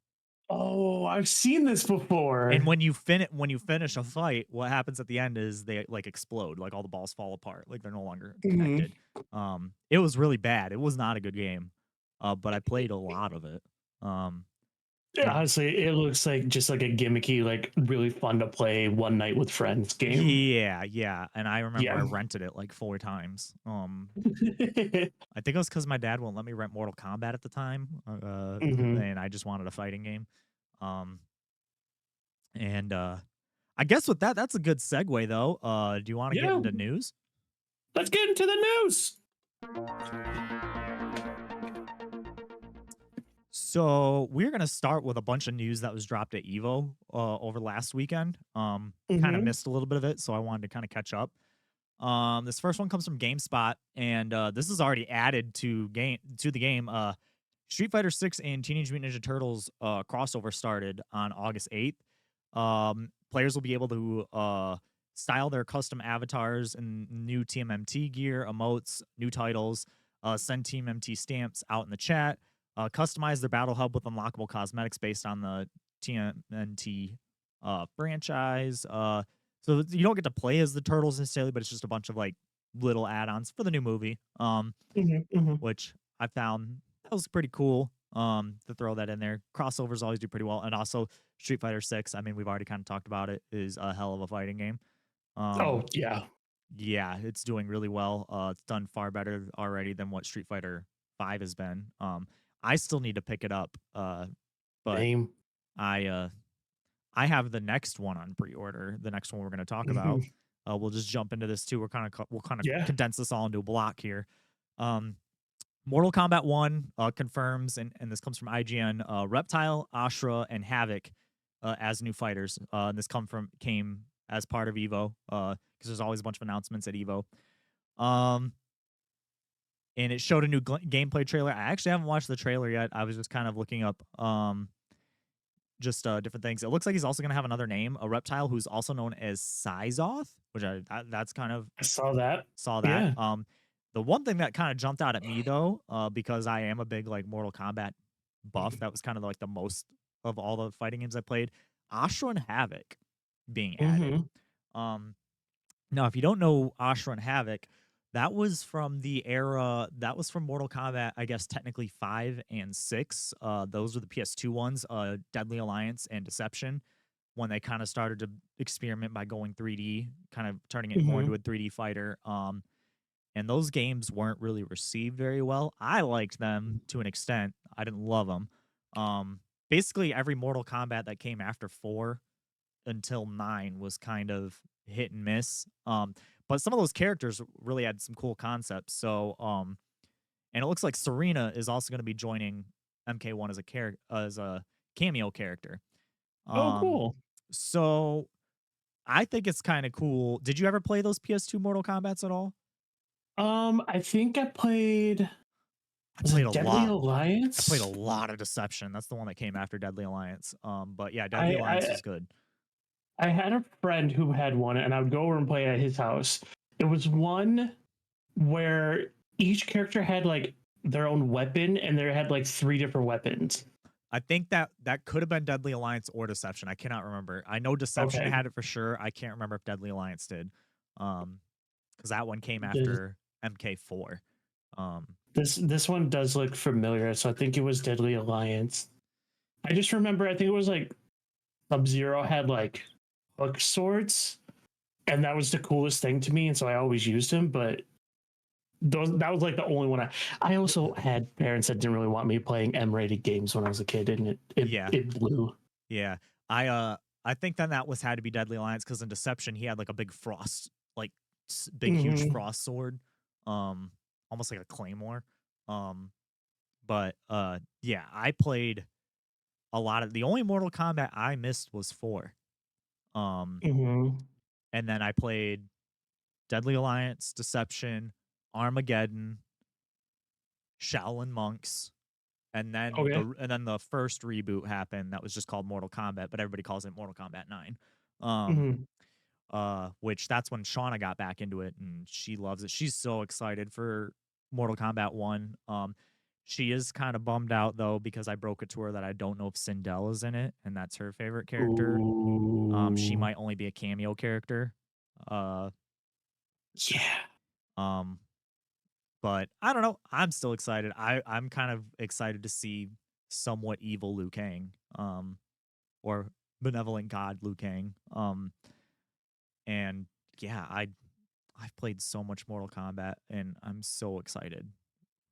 Speaker 2: Oh, I've seen this
Speaker 1: and
Speaker 2: before.
Speaker 1: when you finish a fight, what happens at the end is they like explode, like all the balls fall apart, like they're no longer
Speaker 2: Hmm.
Speaker 1: connected. It was really bad. It was not a good game, but I played a lot of it. Um,
Speaker 2: Yeah,
Speaker 1: and
Speaker 2: honestly, it looks like just like a gimmicky, like really fun to play one night with friends game.
Speaker 1: yeah, yeah, and I remember I
Speaker 2: Yeah.
Speaker 1: rented it like 4 times. I think it was because my dad won't let me rent Mortal Kombat at the time,
Speaker 2: Hmm.
Speaker 1: and I just wanted a fighting game. Um, and I guess with that, that's a good segue though. Do you want to get
Speaker 2: Yeah.
Speaker 1: into news?
Speaker 2: Let's get into the news.
Speaker 1: So we're gonna start with a bunch of news that was dropped at Evo over last weekend. Kind of
Speaker 2: Hmm.
Speaker 1: missed a little bit of it, so I wanted to kind of catch up. This first one comes from GameSpot, and this is already added to the game. Street Fighter 6 and Teenage Mutant Ninja Turtles crossover started on August 8th. Players will be able to style their custom avatars and new TMMT gear, emotes, new titles, send TMMT stamps out in the chat, customize their battle hub with unlockable cosmetics based on the TMNT franchise. So you don't get to play as the turtles necessarily, but it's just a bunch of like little add-ons for the new movie.
Speaker 2: Hmm. Hmm.
Speaker 1: Which I found that was pretty cool. To throw that in there. Crossovers always do pretty well. And also Street Fighter 6, I mean, we've already kind of talked about it, is a hell of a fighting game.
Speaker 2: Oh
Speaker 1: Um,
Speaker 2: yeah.
Speaker 1: yeah, it's doing really well. It's done far better already than what Street Fighter 5 has been. I still need to pick it up. But
Speaker 2: Same.
Speaker 1: I I have the next one on pre-order. The next one we're going to talk about.
Speaker 2: Hmm.
Speaker 1: We'll just jump into this too. We'll kind of
Speaker 2: Yeah.
Speaker 1: condense this all into a block here. Um, Mortal Kombat 1 confirms, and this comes from IGN, Reptile, Ashra, and Havoc as new fighters. And this came as part of Evo because there's always a bunch of announcements at Evo. Um, and it showed a new gameplay trailer. I actually haven't watched the trailer yet. I was just kind of looking up just different things. It looks like he's also going to have another name, a reptile who's also known as Sizoth, which that's kind of
Speaker 2: I saw that.
Speaker 1: saw that.
Speaker 2: Yeah.
Speaker 1: The one thing that kind of jumped out at me though, because I am a big like Mortal Kombat buff, that was kind of like the most of all the fighting games I played. Ashra and Havoc being added.
Speaker 2: Hmm.
Speaker 1: Um, Now, if you don't know Ashra and Havoc, that was from the era that was from Mortal Kombat, I guess technically 5 and 6. Those were the PS2 ones, Deadly Alliance and Deception, when they kind of started to experiment by going 3D, kind of turning it more into
Speaker 2: Hmm.
Speaker 1: a 3D fighter. And those games weren't really received very well. I liked them to an extent. I didn't love them. Basically, every Mortal Kombat that came after 4 until 9 was kind of hit and miss. But some of those characters really had some cool concepts. So, and it looks like Serena is also going to be joining MK1 as a cameo character.
Speaker 2: Oh,
Speaker 1: Um,
Speaker 2: cool.
Speaker 1: so I think it's kind of cool. Did you ever play those PS2 Mortal Kombats at all?
Speaker 2: I think I played.
Speaker 1: I
Speaker 2: Was
Speaker 1: played
Speaker 2: it
Speaker 1: a
Speaker 2: Deadly
Speaker 1: lot. I played a
Speaker 2: Alliance?
Speaker 1: lot of Deception. That's the one that came after Deadly Alliance. But yeah, Deadly
Speaker 2: I
Speaker 1: Alliance
Speaker 2: I
Speaker 1: was good.
Speaker 2: I had a friend who had one, and I would go over and play at his house. It was one where each character had like their own weapon, and they had like three different weapons.
Speaker 1: I think that could have been Deadly Alliance or Deception. I cannot remember. I know Deception
Speaker 2: Okay.
Speaker 1: had it for sure. I can't remember if Deadly Alliance did. Because that one came
Speaker 2: This
Speaker 1: after MK4. Um,
Speaker 2: this one does look familiar, so I think it was Deadly Alliance. I just remember I think it was like Sub Zero had like hook swords, and that was the coolest thing to me, and so I always used him. But that was like the only one I also had parents that didn't really want me playing M-rated games when I was a kid, and
Speaker 1: yeah,
Speaker 2: it blew.
Speaker 1: yeah. I think then that was had to be Deadly Alliance because in Deception he had like a big frost, like big huge
Speaker 2: Hmm.
Speaker 1: frost sword, um, almost like a claymore. Um, but yeah, I played a lot of the only Mortal Kombat I missed was 4. Um,
Speaker 2: Mhm.
Speaker 1: and then I played Deadly Alliance, Deception, Armageddon, Shaolin Monks,
Speaker 2: Okay.
Speaker 1: and then the first reboot happened that was just called Mortal Kombat, but everybody calls it Mortal Kombat 9.
Speaker 2: Mhm.
Speaker 1: Which that's when Shauna got back into it and she loves it. She's so excited for Mortal Kombat 1. She is kind of bummed out though because I broke it to her that I don't know if Sindel is in it and that's her favorite character. She
Speaker 2: Ooh.
Speaker 1: might only be a cameo character. Uh,
Speaker 2: Yeah.
Speaker 1: um, but I don't know. I'm still excited. I'm kind of excited to see somewhat evil Liu Kang, or benevolent god Liu Kang. And yeah, I've played so much Mortal Kombat, and I'm so excited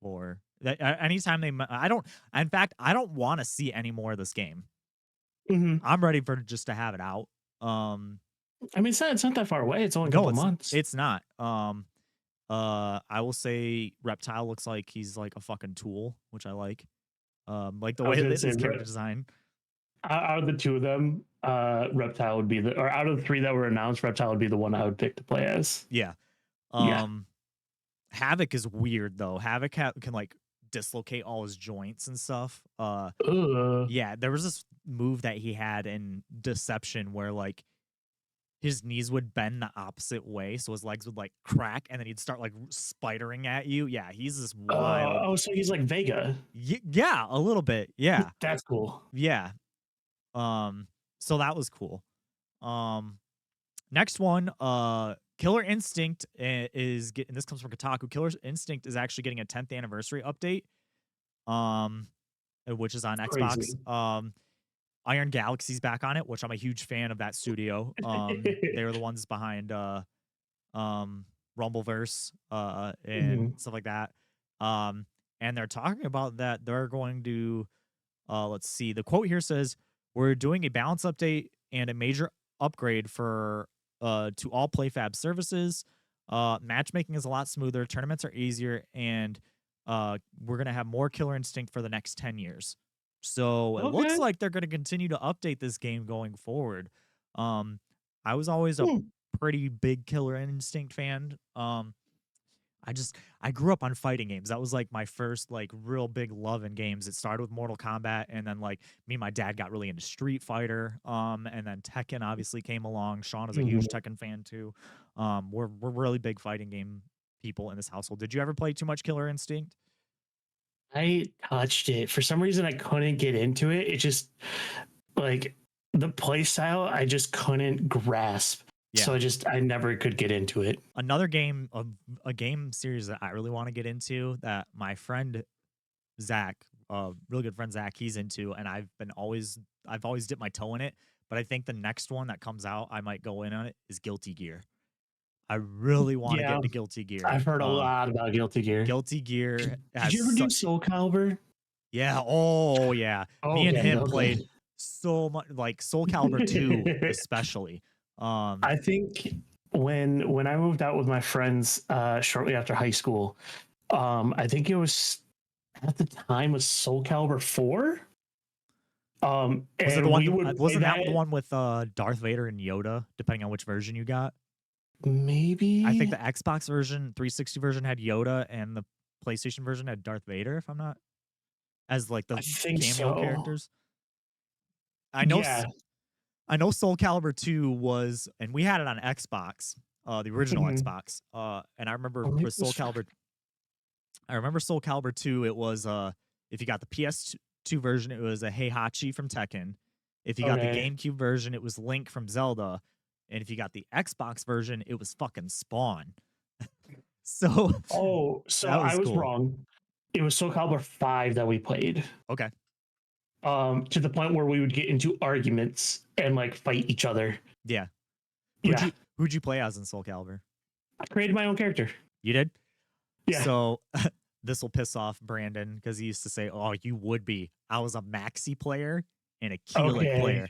Speaker 1: for that. Anytime I don't. In fact, I don't want to see any more of this game.
Speaker 2: Mhm.
Speaker 1: I'm ready for just to have it out. Um,
Speaker 2: I mean, it's not that far away. It's only a
Speaker 1: no,
Speaker 2: couple months.
Speaker 1: it's not. I will say Reptile looks like he's like a fucking tool, which I like the
Speaker 2: I was
Speaker 1: way
Speaker 2: gonna
Speaker 1: that
Speaker 2: say,
Speaker 1: his character design.
Speaker 2: out of the two of them, Reptile would be or out of the three that were announced, Reptile would be the one I would pick to play as.
Speaker 1: Yeah.
Speaker 2: Yeah.
Speaker 1: Um, Havoc is weird though. Havoc can like dislocate all his joints and stuff.
Speaker 2: Ugh.
Speaker 1: Yeah, there was this move that he had in Deception where like his knees would bend the opposite way, so his legs would like crack, and then he'd start like spidering at you. Yeah, he's this wild.
Speaker 2: Oh, so he's like Vega.
Speaker 1: Yeah, a little bit. Yeah,
Speaker 2: That's cool.
Speaker 1: yeah. Um, so that was cool. Um, Next one, Killer Instinct is getting. This comes from Kotaku. Killer Instinct is actually getting a 10th anniversary update. Um, which is on Xbox.
Speaker 2: Crazy.
Speaker 1: Iron Galaxy's back on it, which I'm a huge fan of that studio. They were the ones behind um Rumbleverse and
Speaker 2: Mhm.
Speaker 1: stuff like that. Um, and they're talking about that they're going to let's see. The quote here says, "We're doing a balance update and a major upgrade for to all PlayFab services. Matchmaking is a lot smoother, tournaments are easier, and we're gonna have more Killer Instinct for the next 10 years." So it looks
Speaker 2: Okay.
Speaker 1: like they're gonna continue to update this game going forward. Um, I was always a
Speaker 2: Hmm.
Speaker 1: pretty big Killer Instinct fan. I grew up on fighting games. That was like my first like real big love in games. It started with Mortal Kombat, and then like me and my dad got really into Street Fighter. And then Tekken obviously came along. Sean is a huge
Speaker 2: Mhm.
Speaker 1: Tekken fan too. We're really big fighting game people in this household. Did you ever play too much Killer Instinct?
Speaker 2: I touched it. For some reason, I couldn't get into it. It just like the play style, I just couldn't grasp.
Speaker 1: Yeah.
Speaker 2: So I never could get into it.
Speaker 1: Another game of a game series that I really want to get into that my friend Zach, really good friend Zach, he's into, and I've always dipped my toe in it. But I think the next one that comes out, I might go in on it is Guilty Gear. I really want to get
Speaker 2: Yeah,
Speaker 1: into Guilty Gear.
Speaker 2: I've heard a lot about Guilty Gear.
Speaker 1: Guilty Gear
Speaker 2: Did
Speaker 1: has
Speaker 2: you ever do
Speaker 1: such
Speaker 2: Soul Calibur?
Speaker 1: yeah, oh yeah. Me and
Speaker 2: Okay,
Speaker 1: him played
Speaker 2: okay.
Speaker 1: so much like Soul Calibur 2 especially.
Speaker 2: I think when I moved out with my friends shortly after high school, I think it was at the time was Soul Calibur 4.
Speaker 1: Was it the
Speaker 2: And
Speaker 1: one
Speaker 2: we would play
Speaker 1: wasn't that the
Speaker 2: that
Speaker 1: one with Darth Vader and Yoda, depending on which version you got? I think
Speaker 2: maybe.
Speaker 1: the Xbox version, 360 version had Yoda and the PlayStation version had Darth Vader, if I'm not as like the
Speaker 2: I think
Speaker 1: cameo
Speaker 2: so.
Speaker 1: characters. I know
Speaker 2: Yeah.
Speaker 1: I know Soul Calibur 2 was and we had it on Xbox, the original
Speaker 2: Mhm.
Speaker 1: Xbox. And I remember
Speaker 2: Or maybe
Speaker 1: for
Speaker 2: it was
Speaker 1: I remember Soul Calibur 2, it was if you got the PS2 version, it was a Heihachi from Tekken. If you got the
Speaker 2: okay.
Speaker 1: GameCube version, it was Link from Zelda. And if you got the Xbox version, it was fucking Spawn. So
Speaker 2: Oh, so
Speaker 1: that
Speaker 2: I
Speaker 1: was
Speaker 2: was
Speaker 1: cool.
Speaker 2: wrong. It was Soul Calibur 5 that we played.
Speaker 1: Okay.
Speaker 2: To the point where we would get into arguments and like fight each other.
Speaker 1: Yeah.
Speaker 2: Yeah.
Speaker 1: Who'd you play as in Soul Calibur?
Speaker 2: I created my own character.
Speaker 1: You did?
Speaker 2: Yeah.
Speaker 1: So this will piss off Brandon because he used to say, "Oh, you would be." I was a Maxi player and a Keelik
Speaker 2: Okay.
Speaker 1: player.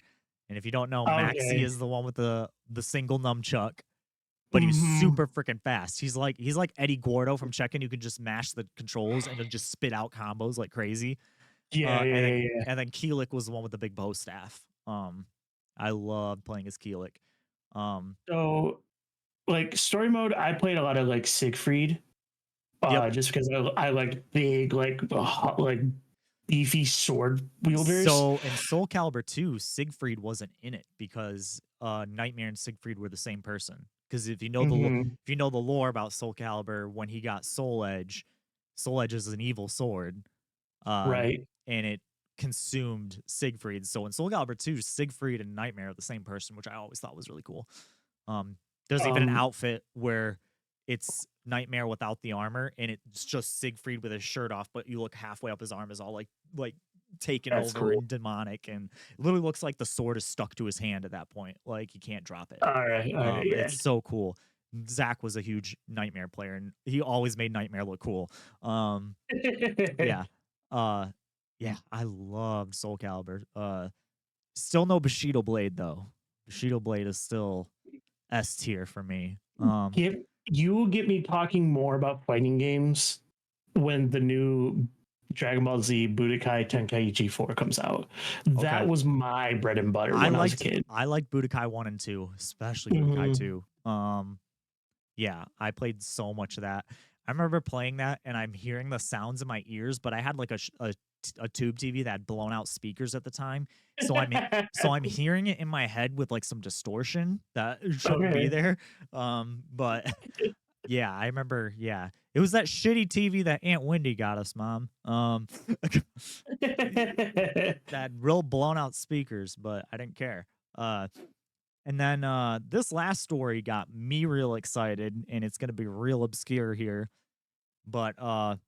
Speaker 1: And if you don't know, Maxi
Speaker 2: Okay.
Speaker 1: is the one with the single nunchuck, but he was
Speaker 2: Hmm.
Speaker 1: super freaking fast. He's like Eddie Gordo from Check-In. You could just mash the controls and he'll just spit out combos like crazy.
Speaker 2: Yeah, yeah, yeah, yeah.
Speaker 1: And then Keelik was the one with the big bow staff. I love playing as Keelik. Um,
Speaker 2: So like story mode, I played a lot of like Siegfried,
Speaker 1: yep.
Speaker 2: just because I liked big like beefy sword wielders.
Speaker 1: So in Soul Calibur 2, Siegfried wasn't in it because Nightmare and Siegfried were the same person. Because
Speaker 2: Hmm.
Speaker 1: if you know the lore about Soul Calibur, when he got Soul Edge is an evil sword,
Speaker 2: Right.
Speaker 1: and it consumed Siegfried. So in Soul Calibur 2, Siegfried and Nightmare are the same person, which I always thought was really cool. Um, there's even an
Speaker 2: Um.
Speaker 1: outfit where it's Nightmare without the armor, and it's just Siegfried with his shirt off, but you look halfway up, his arm is all like taken
Speaker 2: That's
Speaker 1: over
Speaker 2: cool.
Speaker 1: and demonic, and it literally looks like the sword is stuck to his hand at that point. Like he can't drop it.
Speaker 2: All right. All right. Yeah.
Speaker 1: It's so cool. Zach was a huge Nightmare player, and he always made Nightmare look cool. Yeah. Uh, yeah, I loved Soul Calibur. Still no Bushido Blade though. Bushido Blade is still S tier for me.
Speaker 2: Get you will get me talking more about fighting games when the new Dragon Ball Z Budokai Tenkaichi 4 comes out. That
Speaker 1: Okay.
Speaker 2: was my bread and butter when I was a kid.
Speaker 1: I liked Budokai 1 and 2, especially Budokai
Speaker 2: Mhm.
Speaker 1: 2. Yeah, I played so much of that. I remember playing that and I'm hearing the sounds in my ears, but I had like a tube TV that had blown out speakers at the time. So I'm hearing it in my head with like some distortion that shouldn't be
Speaker 2: Okay.
Speaker 1: there. But yeah, I remember, yeah. It was that shitty TV that Aunt Wendy got us, Mom. That real blown out speakers, but I didn't care. And then this last story got me real excited, and it's gonna be real obscure here. But I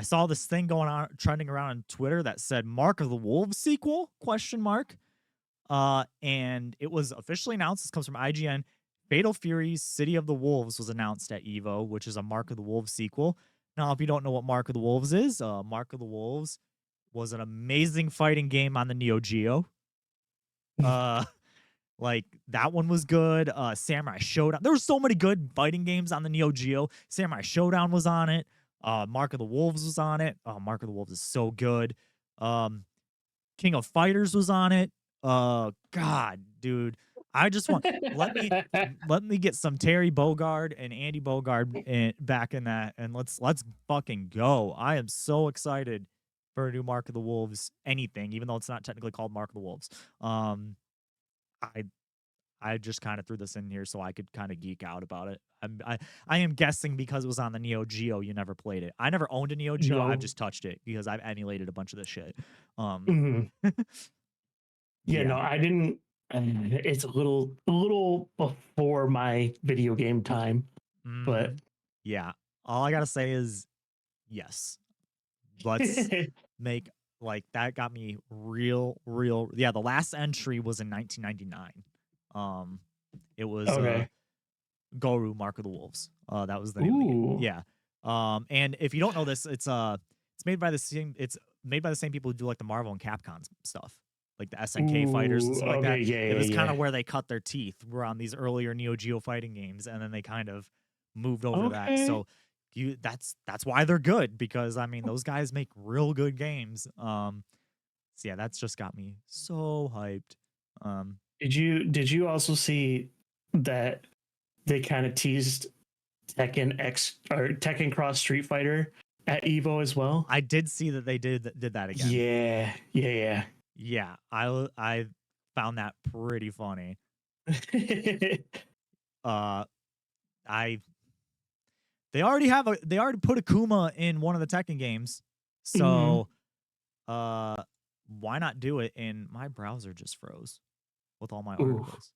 Speaker 1: saw this thing going on trending around on Twitter that said Mark of the Wolves sequel question mark. And it was officially announced. This comes from IGN. Fatal Fury's City of the Wolves was announced at Evo, which is a Mark of the Wolves sequel. Now, if you don't know what Mark of the Wolves is, Mark of the Wolves was an amazing fighting game on the Neo Geo. Uh, like that one was good. Samurai Showdown. There were so many good fighting games on the Neo Geo. Samurai Showdown was on it. Mark of the Wolves was on it. Mark of the Wolves is so good. Um, King of Fighters was on it. God, dude, I just want let me get some Terry Bogard and Andy Bogard back in that, and let's fucking go. I am so excited for a new Mark of the Wolves anything, even though it's not technically called Mark of the Wolves. I I just kind of threw this in here so I could kind of geek out about it. I am guessing because it was on the Neo Geo, you never played it. I never owned a Neo Geo. I've
Speaker 2: No.
Speaker 1: just touched it because I've emulated a bunch of this shit. Um,
Speaker 2: Mhm. Yeah, no,
Speaker 1: yeah.
Speaker 2: I didn't. It's a little before my video game time,
Speaker 1: Hmm.
Speaker 2: but
Speaker 1: Yeah. All I gotta say is yes. Let's make like that got me real. Yeah, the last entry was in 1999. Um, it was
Speaker 2: okay.
Speaker 1: Goru Mark of the Wolves. That was the name of the game.
Speaker 2: Ooh.
Speaker 1: Yeah. And if you don't know this, it's made by the same people who do like the Marvel and Capcom stuff, like the SNK fighters and
Speaker 2: Ooh.
Speaker 1: stuff like
Speaker 2: Okay.
Speaker 1: that.
Speaker 2: Yeah.
Speaker 1: It
Speaker 2: Yeah.
Speaker 1: was kind
Speaker 2: Yeah.
Speaker 1: of where they cut their teeth. Were on these earlier Neo Geo fighting games, and then they kind of moved over to that.
Speaker 2: Okay.
Speaker 1: So that's why they're good because I mean those guys make real good games. So yeah, that's just got me so hyped. Um,
Speaker 2: Did you also see that they kind of teased Tekken X or Tekken Cross Street Fighter at Evo as well?
Speaker 1: I did see that they did that again.
Speaker 2: Yeah. Yeah.
Speaker 1: Yeah, I found that pretty funny.
Speaker 2: Yeah.
Speaker 1: Uh, I they already put Akuma in one of the Tekken games,
Speaker 2: Hmm.
Speaker 1: so why not do it? And my browser just froze with all my
Speaker 2: Ooh.
Speaker 1: articles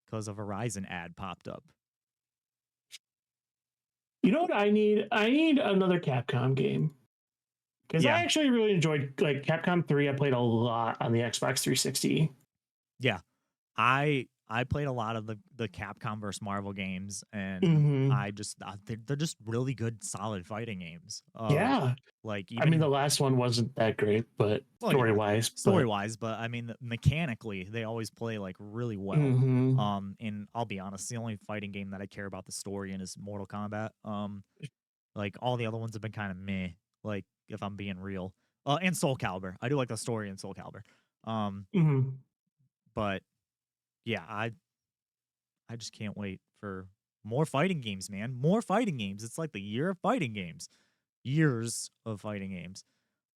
Speaker 1: because a Verizon ad popped up.
Speaker 2: You know what I need? I need another Capcom game because I
Speaker 1: Yeah,
Speaker 2: actually really enjoyed like Capcom 3. I played a lot on the Xbox 360.
Speaker 1: yeah. I played a lot of the Capcom versus Marvel games, and
Speaker 2: Hmm.
Speaker 1: I just they're just really good, solid fighting games.
Speaker 2: Yeah.
Speaker 1: Like
Speaker 2: I mean, the
Speaker 1: even
Speaker 2: last one wasn't that great, but
Speaker 1: well,
Speaker 2: story
Speaker 1: yeah,
Speaker 2: wise,
Speaker 1: story
Speaker 2: but
Speaker 1: wise, but I mean, mechanically, they always play like really well.
Speaker 2: hmm.
Speaker 1: And I'll be honest, the only fighting game that I care about the story in is Mortal Kombat. Like all the other ones have been kind of meh. Like if I'm being real, and Soul Calibur, I do like the story in Soul Calibur. Um,
Speaker 2: Hmm.
Speaker 1: But yeah, I just can't wait for more fighting games, man. More fighting games. It's like the year of fighting games. Years of fighting games.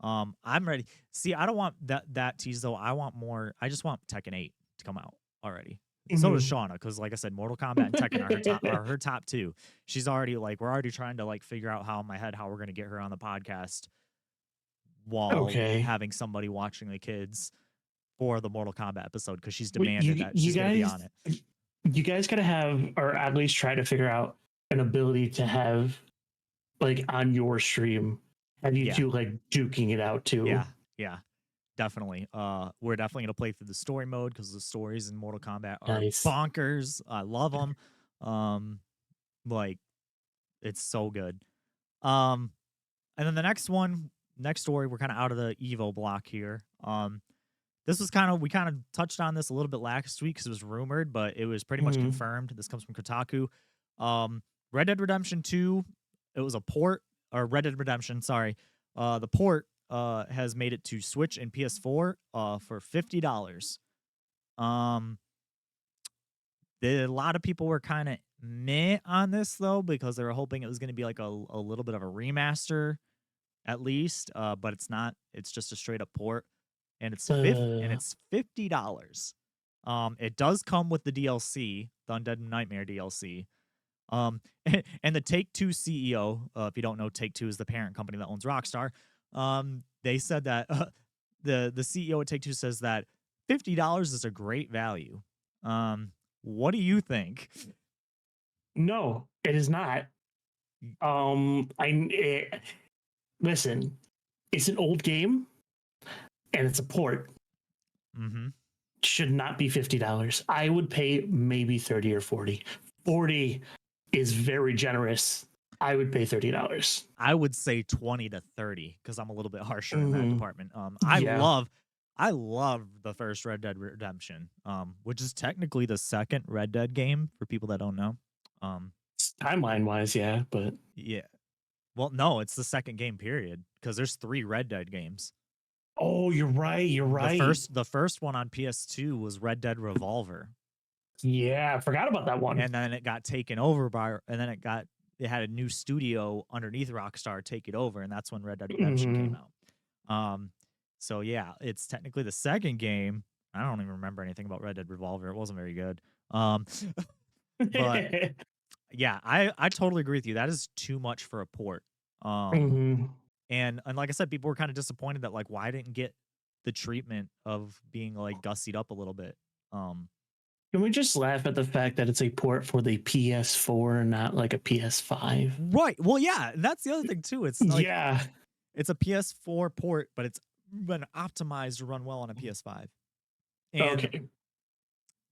Speaker 1: I'm ready. See, I don't want that tease though. I want more. I just want Tekken 8 to come out already. So does
Speaker 2: Mhm.
Speaker 1: Shauna, because like I said, Mortal Kombat and Tekken are her top two. She's already like we're already trying to like figure out how in my head how we're gonna get her on the podcast while
Speaker 2: Okay.
Speaker 1: having somebody watching the kids for the Mortal Kombat episode because she's
Speaker 2: Well,
Speaker 1: demanded that
Speaker 2: you
Speaker 1: she's gonna be on
Speaker 2: guys
Speaker 1: it.
Speaker 2: you guys gotta have, or at least try to figure out an ability to have like on your stream, have you
Speaker 1: Yeah,
Speaker 2: two like duking it out too.
Speaker 1: yeah, yeah. Definitely. We're definitely gonna play through the story mode because the stories in Mortal Kombat are
Speaker 2: Nice.
Speaker 1: bonkers. I love them. Um, like it's so good. Um, and then the next story, we're kind of out of the Evo block here. This was kind of we kind of touched on this a little bit last week because it was rumored, but it was pretty much
Speaker 2: Mhm.
Speaker 1: confirmed. This comes from Kotaku. Um, Red Dead Redemption 2, it was a port, or Red Dead Redemption, sorry. The port has made it to Switch and PS4 for $50. Um, a lot of people were kind of meh on this though because they were hoping it was going to be like a little bit of a remaster at least, but it's not. It's just a straight up port, and
Speaker 2: Uh,
Speaker 1: it's $50. It does come with the DLC, the Undead Nightmare DLC. And the Take Two CEO, if you don't know, Take Two is the parent company that owns Rockstar. They said that the CEO at Take Two says that $50 is a great value. What do you think?
Speaker 2: no, it is not. Listen, it's an old game and it's a port.
Speaker 1: Mm-hmm.
Speaker 2: Should not be $50. I would pay maybe 30 or 40. 40 is very generous. I would pay $30.
Speaker 1: I would say 20 to 30 because I'm a little bit harsher in that
Speaker 2: Mm-hmm.
Speaker 1: department.
Speaker 2: Yeah.
Speaker 1: I love the first Red Dead Redemption, which is technically the second Red Dead game for people that don't know. Um,
Speaker 2: Timeline wise, yeah, but
Speaker 1: yeah. Well, no, it's the second game period because there's 3 Red Dead games.
Speaker 2: oh, you're right. You're right.
Speaker 1: The first one on PS2 was Red Dead Revolver,
Speaker 2: Yeah, I forgot about that one.
Speaker 1: and then it got taken over by and then it had a new studio underneath Rockstar take it over, and that's when Red Dead Redemption
Speaker 2: Mm-hmm.
Speaker 1: came out. So yeah, it's technically the second game. I don't even remember anything about Red Dead Revolver. It wasn't very good. Um, but yeah, I totally agree with you. That is too much for a port. Um,
Speaker 2: mm-hmm.
Speaker 1: and like I said, people were kind of disappointed that like why didn't get the treatment of being like gussied up a little bit. Um,
Speaker 2: Can we just laugh at the fact that it's a port for the PS4, not like a PS5?
Speaker 1: right. Well, yeah, that's the other thing too. It's like
Speaker 2: Yeah.
Speaker 1: it's a PS4 port, but it's been optimized to run well on a PS5. And
Speaker 2: Okay.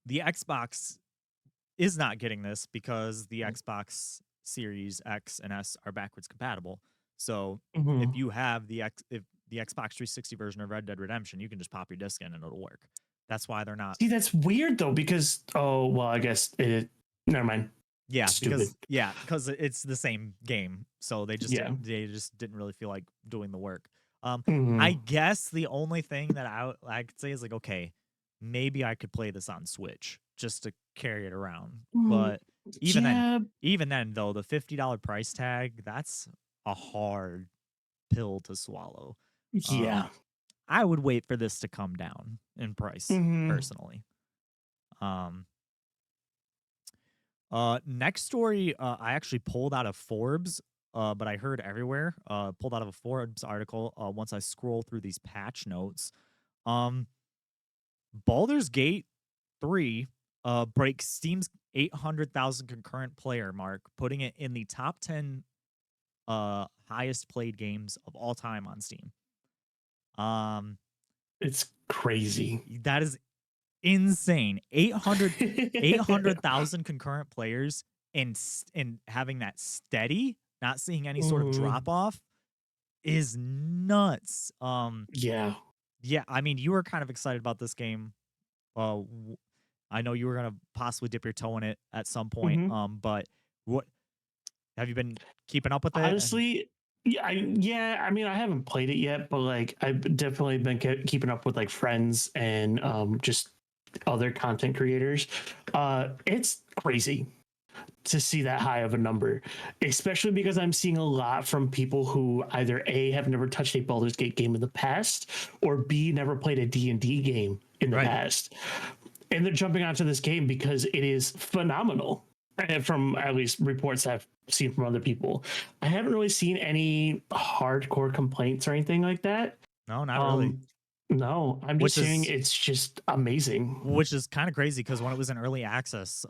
Speaker 1: the Xbox is not getting this because the Xbox Series X and S are backwards compatible. So if
Speaker 2: Mm-hmm.
Speaker 1: you have if the Xbox 360 version of Red Dead Redemption, you can just pop your disc in and it'll work. That's why they're not.
Speaker 2: See, that's weird though, because oh well, I guess it. Never mind. Stupid.
Speaker 1: Because it's the same game. So
Speaker 2: Yeah.
Speaker 1: they just didn't really feel like doing the work. I
Speaker 2: Mm-hmm.
Speaker 1: guess the only thing that I could say is like, okay, maybe I could play this on Switch just to carry it around.
Speaker 2: Mm,
Speaker 1: But even then,
Speaker 2: yeah.
Speaker 1: even then though, the $50 price tag, that's a hard pill to swallow.
Speaker 2: Yeah.
Speaker 1: Um, I would wait for this to come down in price
Speaker 2: Mm-hmm.
Speaker 1: personally. Um, Next story, I actually pulled out of Forbes, but I heard everywhere. Pulled out of a Forbes article. Once I scroll through these patch notes, um, Baldur's Gate 3 breaks Steam's 800,000 concurrent player mark, putting it in the top 10 highest played games of all time on Steam.
Speaker 2: It's crazy.
Speaker 1: That is insane. 800,000 concurrent players and having that steady, not seeing any sort of
Speaker 2: Mm,
Speaker 1: drop off is nuts.
Speaker 2: yeah.
Speaker 1: Yeah, I mean, you were kind of excited about this game. I know you were gonna possibly dip your toe in it at some point.
Speaker 2: Hmm.
Speaker 1: But what have you been keeping up with it?
Speaker 2: Honestly, yeah. I mean, I haven't played it yet, but like I've definitely been keeping up with like friends and just other content creators. It's crazy to see that high of a number, especially because I'm seeing a lot from people who either A, have never touched a Baldur's Gate game in the past, or B, never played a D&D game in the
Speaker 1: Right.
Speaker 2: past. And they're jumping onto this game because it is phenomenal. And from at least reports I've seen from other people, I haven't really seen any hardcore complaints or anything like that.
Speaker 1: No, not really.
Speaker 2: No, I'm just
Speaker 1: Which
Speaker 2: saying
Speaker 1: is
Speaker 2: it's just amazing.
Speaker 1: which is kind of crazy because when it was in early access,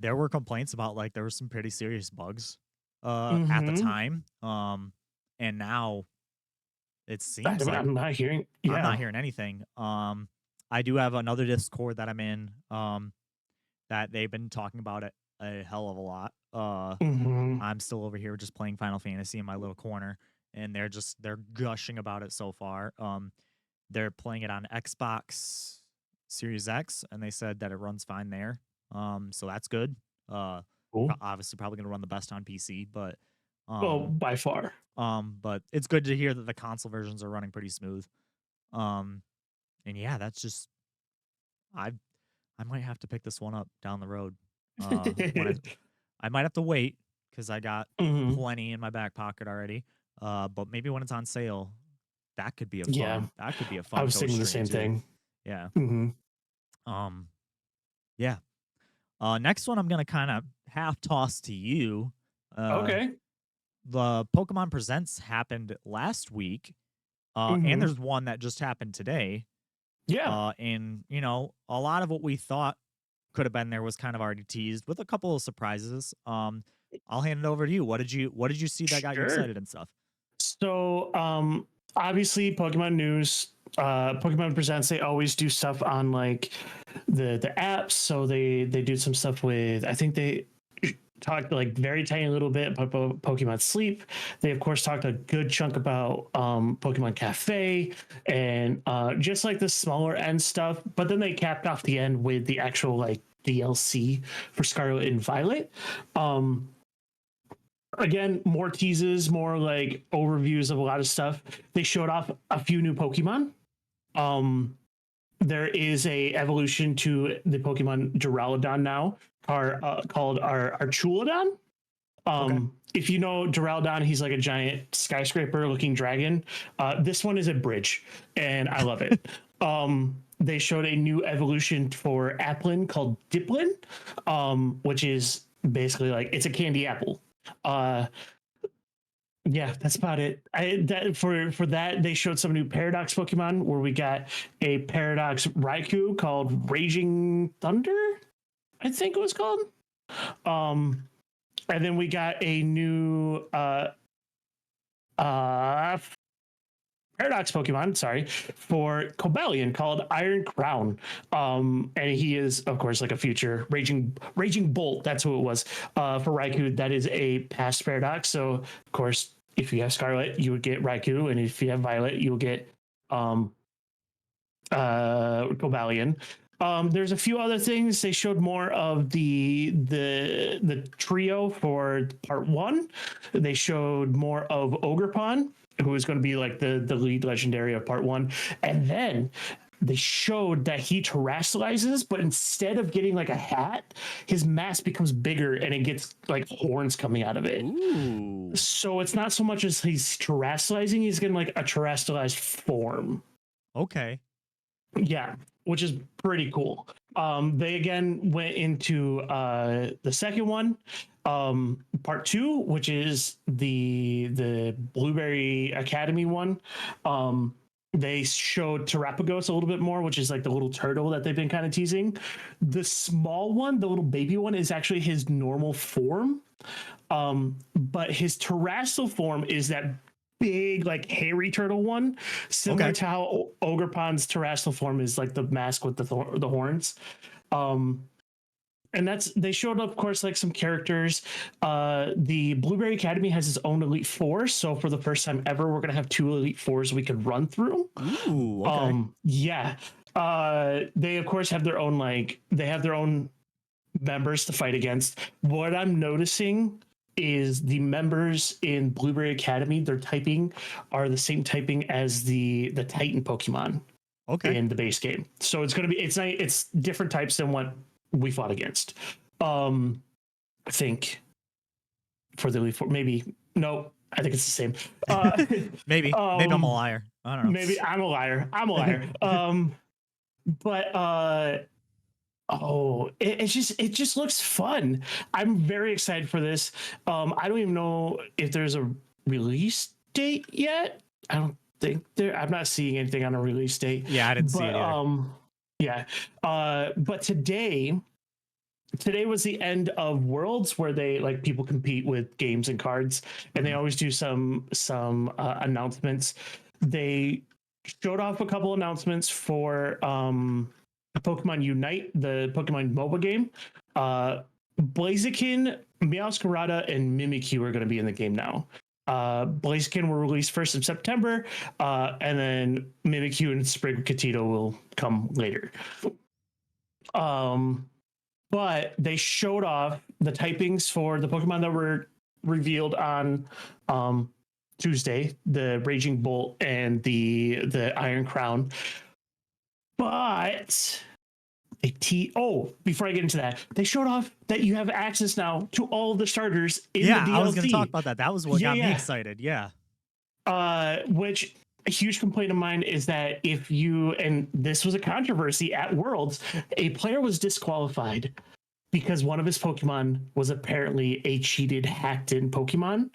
Speaker 1: there were complaints about like there were some pretty serious bugs at the
Speaker 2: Mm-hmm.
Speaker 1: time. And now it seems like
Speaker 2: I'm not hearing.
Speaker 1: I'm not
Speaker 2: Yeah.
Speaker 1: hearing anything. I do have another Discord that I'm in, that they've been talking about it a hell of a lot.
Speaker 2: Mm-hmm.
Speaker 1: I'm still over here just playing Final Fantasy in my little corner, and they're gushing about it so far. They're playing it on Xbox Series X, and they said that it runs fine there. So that's good.
Speaker 2: Cool.
Speaker 1: Obviously probably gonna run the best on PC, but
Speaker 2: Oh,
Speaker 1: um,
Speaker 2: by far.
Speaker 1: but it's good to hear that the console versions are running pretty smooth. Um, and yeah, that's just I I might have to pick this one up down the road. When I might have to wait because I got
Speaker 2: Hmm.
Speaker 1: plenty in my back pocket already. But maybe when it's on sale,
Speaker 2: Yeah,
Speaker 1: that could be a
Speaker 2: I
Speaker 1: fun
Speaker 2: was thinking the
Speaker 1: co-stream
Speaker 2: same
Speaker 1: too.
Speaker 2: thing.
Speaker 1: Yeah.
Speaker 2: Hmm.
Speaker 1: Um. Yeah. Next one I'm gonna kind of half toss to you. Uh,
Speaker 2: Okay.
Speaker 1: the Pokemon Presents happened last week. And
Speaker 2: Hmm.
Speaker 1: there's one that just happened today.
Speaker 2: Yeah.
Speaker 1: And you know, a lot of what we thought could have been there was kind of already teased with a couple of surprises. I'll hand it over to you. What did you see that got you
Speaker 2: Sure.
Speaker 1: excited and stuff?
Speaker 2: So, obviously, Pokemon news. Pokemon Presents. They always do stuff on like the apps. So they do some stuff with. I think they talked like very tiny little bit about Pokemon Sleep. They of course talked a good chunk about Pokemon Cafe and just like the smaller end stuff. But then they capped off the end with the actual like DLC for Scarlet and Violet. Um, Again, more teases, more like overviews of a lot of stuff. They showed off a few new Pokemon. Um, there is a evolution to the Pokemon Duraludon now, called our Archulodon.
Speaker 1: Okay.
Speaker 2: If you know Duraludon, he's like a giant skyscraper-looking dragon. This one is a bridge, and I love it. They showed a new evolution for Applin called Diplin, which is basically like it's a candy apple. Uh, yeah, that's about it. For that they showed some new Paradox Pokemon where we got a Paradox Raikou called Raging Thunder, I think it was called. Um, and then we got a new uh Paradox Pokemon, sorry, for Cobalion called Iron Crown. And he is, of course, like a future Raging Bolt. That's who it was. For Raikou, that is a past Paradox. So, of course, if you have Scarlet, you would get Raikou, and if you have Violet, you'll get um, Cobalion. There's a few other things. They showed more of the trio for part one. They showed more of Ogerpon, who is going to be like the lead legendary of part one, and then they showed that he terrestrializes, but instead of getting like a hat, his mask becomes bigger and it gets like horns coming out of it.
Speaker 1: Ooh.
Speaker 2: So it's not so much as he's terrestrializing; he's getting like a terrestrialized form.
Speaker 1: Okay.
Speaker 2: Yeah, which is pretty cool. They again went into the second one, part two, which is the Blueberry Academy one. They showed Terapagos a little bit more, which is like the little turtle that they've been kind of teasing. The small one, the little baby one, is actually his normal form. But his terrestrial form is that big, like hairy turtle one, similar
Speaker 1: Okay.
Speaker 2: to how Ogerpon's terrestrial form is like the mask with the horns. Um, and that's they showed of course like some characters. The Blueberry Academy has its own Elite Four, so for the first time ever, we're gonna have two Elite Fours we can run through.
Speaker 1: Ooh. Okay.
Speaker 2: Yeah. They of course have their own they have their own members to fight against. What I'm noticing is the members in Blueberry Academy, their typing are the same typing as the Titan Pokemon.
Speaker 1: Okay.
Speaker 2: in the base game. So it's going to be it's different types than what we fought against. I think for the Elite Four, maybe no, I think it's the same.
Speaker 1: Maybe I'm a liar. I don't
Speaker 2: maybe I'm a liar. I'm a liar. But oh, it just looks fun. I'm very excited for this. I don't even know if there's a release date yet. I don't think there. I'm not seeing anything on a release date.
Speaker 1: Yeah, I didn't see it
Speaker 2: But
Speaker 1: either.
Speaker 2: yeah. But today was the end of Worlds, where they like people compete with games and cards, and they
Speaker 1: Mhm.
Speaker 2: always do some announcements. They showed off a couple announcements for Pokemon Unite, the Pokemon mobile game. Blaziken, Meowscarada, and Mimikyu are going to be in the game now. Blaziken will release 1st of September, and then Mimikyu and Sprigatito will come later. But they showed off the typings for the Pokemon that were revealed on Tuesday, the Raging Bolt and the Iron Crown. But before I get into that, they showed off that you have access now to all of the starters in the
Speaker 1: Yeah, I was gonna talk
Speaker 2: DLC.
Speaker 1: about that. That was what got me excited. Yeah.
Speaker 2: Which a huge complaint of mine is that if you, and this was a controversy at Worlds, a player was disqualified because one of his Pokemon was apparently a cheated, hacked in Pokemon.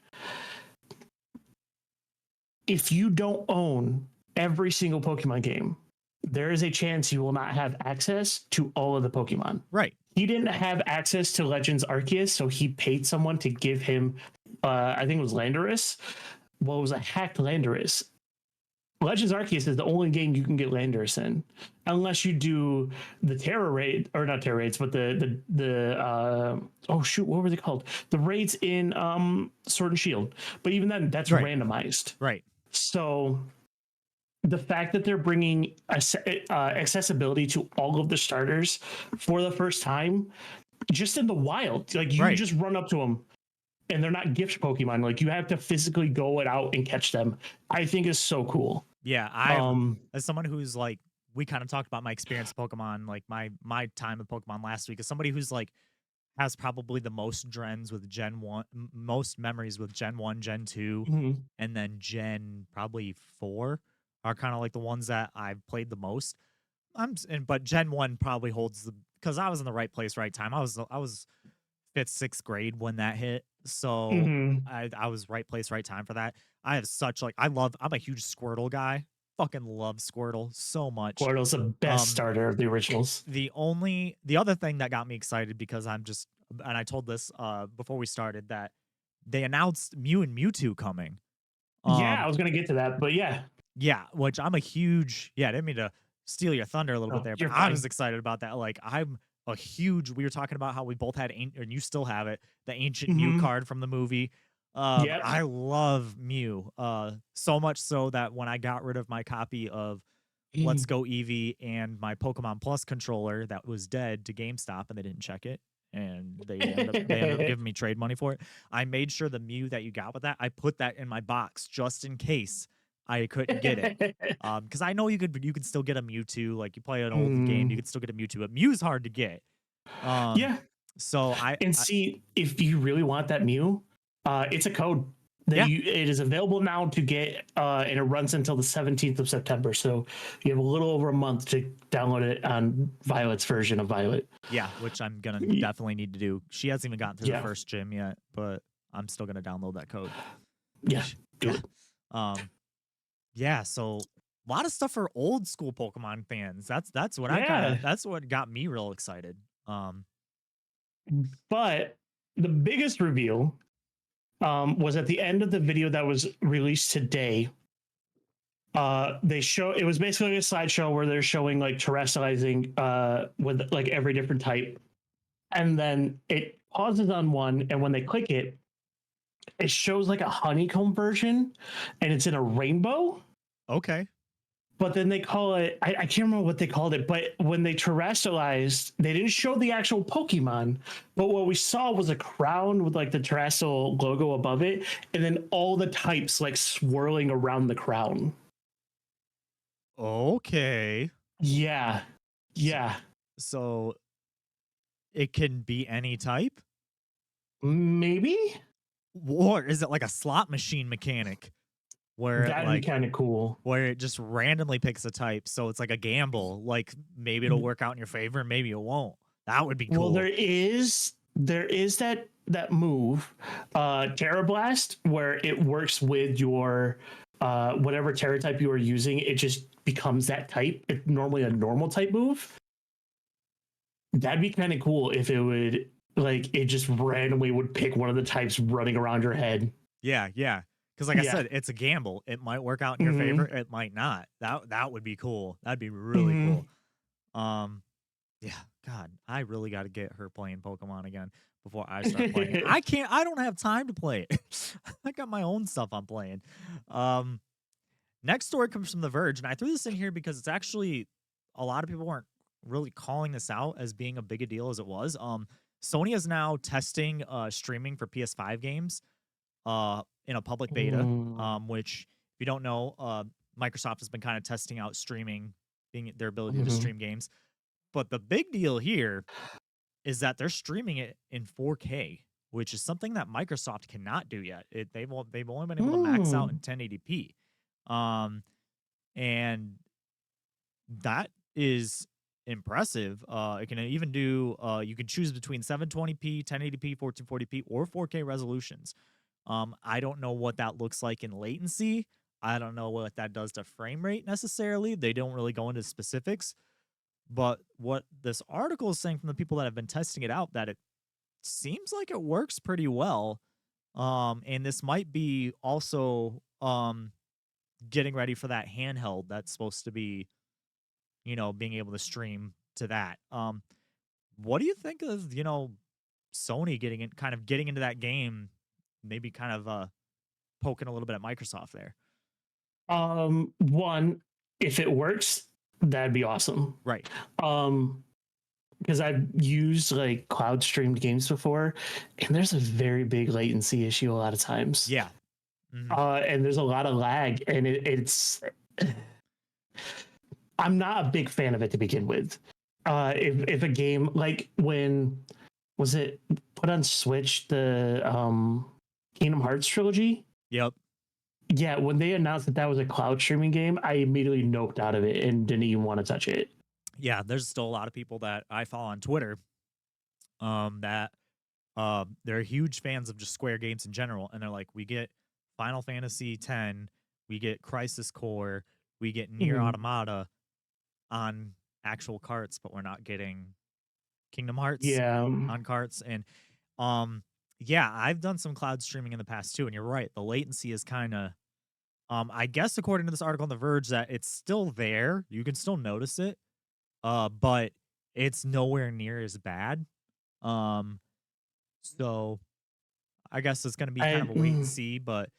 Speaker 2: If you don't own every single Pokemon game, there is a chance you will not have access to all of the Pokemon.
Speaker 1: Right.
Speaker 2: He didn't have access to Legends Arceus, so he paid someone to give him, I think it was Landorus. Well, it was a hacked Landorus. Legends Arceus is the only game you can get Landorus in, unless you do the Terra raid, or not Terra raids, but oh shoot, what were they called? The raids in Sword and Shield. But even then, that's randomized.
Speaker 1: Right.
Speaker 2: So the fact that they're bringing accessibility to all of the starters for the first time, just in the wild, like you just run up to them and they're not gift Pokemon. Like you have to physically go out and catch them. I think is so cool.
Speaker 1: Yeah, as someone who's like, we kind of talked about my experience with Pokemon, like my time with Pokemon last week, as somebody who's like has probably the most gens with Gen 1, most memories with Gen 1, Gen 2, and then Gen probably 4 are kind of like the ones that I've played the most. But Gen 1 probably holds because I was in the right place, right time. I was 5th, 6th grade when that hit. So I was right place, right time for that. I have such like I'm a huge Squirtle guy. Fucking love Squirtle so much.
Speaker 2: Squirtle's the best starter of the originals.
Speaker 1: The other thing that got me excited, because and I told this before we started, that they announced Mew and Mewtwo coming.
Speaker 2: Yeah, I was gonna get to that, but yeah.
Speaker 1: Yeah, which I'm a huge I didn't mean to steal your thunder a little bit there, but I was excited about that. Like I'm a huge, we were talking about how we both had, and you still have it, the ancient Mew card from the movie. I love Mew so much so that when I got rid of my copy of Let's Go Eevee and my Pokemon Plus controller that was dead to GameStop, and they didn't check it, and they ended up giving me trade money for it. I made sure the Mew that you got with that, I put that in my box just in case I couldn't get it. Because I know you could still get a Mewtwo. Like you play an old game, you could still get a Mewtwo, but Mew's hard to get. So
Speaker 2: see, if you really want that Mew, it's a code that it is available now to get, and it runs until the 17th of September. So you have a little over a month to download it on Violet's version of Violet.
Speaker 1: Yeah, which I'm gonna definitely need to do. She hasn't even gotten through the first gym yet, but I'm still gonna download that code.
Speaker 2: Yeah, do it.
Speaker 1: Yeah, so a lot of stuff for old school Pokemon fans. That's what that's what got me real excited.
Speaker 2: But the biggest reveal was at the end of the video that was released today. It was basically a slideshow where they're showing like terrestrializing with like every different type, and then it pauses on one, and when they click it, it shows like a honeycomb version, and it's in a rainbow.
Speaker 1: Okay.
Speaker 2: But then they call it, I can't remember what they called it, but when they terrestrialized, they didn't show the actual Pokemon, but what we saw was a crown with like the terrestrial logo above it, and then all the types like swirling around the crown.
Speaker 1: Okay.
Speaker 2: Yeah.
Speaker 1: So,
Speaker 2: Yeah.
Speaker 1: so it can be any type?
Speaker 2: Maybe
Speaker 1: Or is it like a slot machine mechanic where it
Speaker 2: that'd be
Speaker 1: like
Speaker 2: kind of cool.
Speaker 1: where it just randomly picks a type, so it's like a gamble, like maybe it'll work out in your favor and maybe it won't. That would be
Speaker 2: Well,
Speaker 1: cool.
Speaker 2: there is that move, Terra Blast, where it works with your whatever Terra type you are using. It just becomes that type. It's normally a normal type move. That'd be kind of cool if it would like it just randomly would pick one of the types running around your head.
Speaker 1: Yeah, yeah. Because like I
Speaker 2: Yeah.
Speaker 1: said, it's a gamble. It might work out in your favor,
Speaker 2: Hmm.
Speaker 1: it might not. That would be cool. That'd be really
Speaker 2: Hmm.
Speaker 1: cool. Um, yeah, God, I really gotta get her playing Pokemon again before I start playing it. I don't have time to play it. I got my own stuff I'm playing. Um, Next story comes from The Verge, and I threw this in here because it's actually a lot of people weren't really calling this out as being a big a deal as it was. Sony is now testing streaming for PS5 games in a public beta,
Speaker 2: Mm.
Speaker 1: which if you don't know, Microsoft has been kind of testing out streaming, being their ability to
Speaker 2: Mhm.
Speaker 1: stream games. But the big deal here is that they're streaming it in 4K, which is something that Microsoft cannot do yet. They've only been able to max out in
Speaker 2: Mm.
Speaker 1: 1080p. Um, and that is impressive. It can even do you can choose between 720p, 1080p, 1440p, or 4K resolutions. I don't know what that looks like in latency. I don't know what that does to frame rate necessarily. They don't really go into specifics. But what this article is saying from the people that have been testing it out, that it seems like it works pretty well. And this might be also getting ready for that handheld that's supposed to be, being able to stream to that. What do you think of, Sony getting into that game, maybe kind of poking a little bit at Microsoft there?
Speaker 2: One, if it works, that'd be awesome.
Speaker 1: Right.
Speaker 2: Um, because I've used like cloud streamed games before, and there's a very big latency issue a lot of times.
Speaker 1: Yeah. Hmm.
Speaker 2: And there's a lot of lag, and it's I'm not a big fan of it to begin with. If a game like when was it put on Switch the Kingdom Hearts trilogy?
Speaker 1: Yep.
Speaker 2: Yeah, when they announced that that was a cloud streaming game, I immediately noped out of it and didn't even want to touch it.
Speaker 1: Yeah. There's still a lot of people that I follow on Twitter that they're huge fans of just Square games in general, and they're like, we get Final Fantasy X, we get Crisis Core, we get Near
Speaker 2: Mhm.
Speaker 1: Automata on actual carts, but we're not getting Kingdom Hearts
Speaker 2: Yeah.
Speaker 1: on carts. And um, yeah, I've done some cloud streaming in the past too, and you're right, the latency is kind of I guess according to this article on The Verge that it's still there. You can still notice it, but it's nowhere near as bad. Um, so I guess it's going to be kind
Speaker 2: I
Speaker 1: of a wait and see, but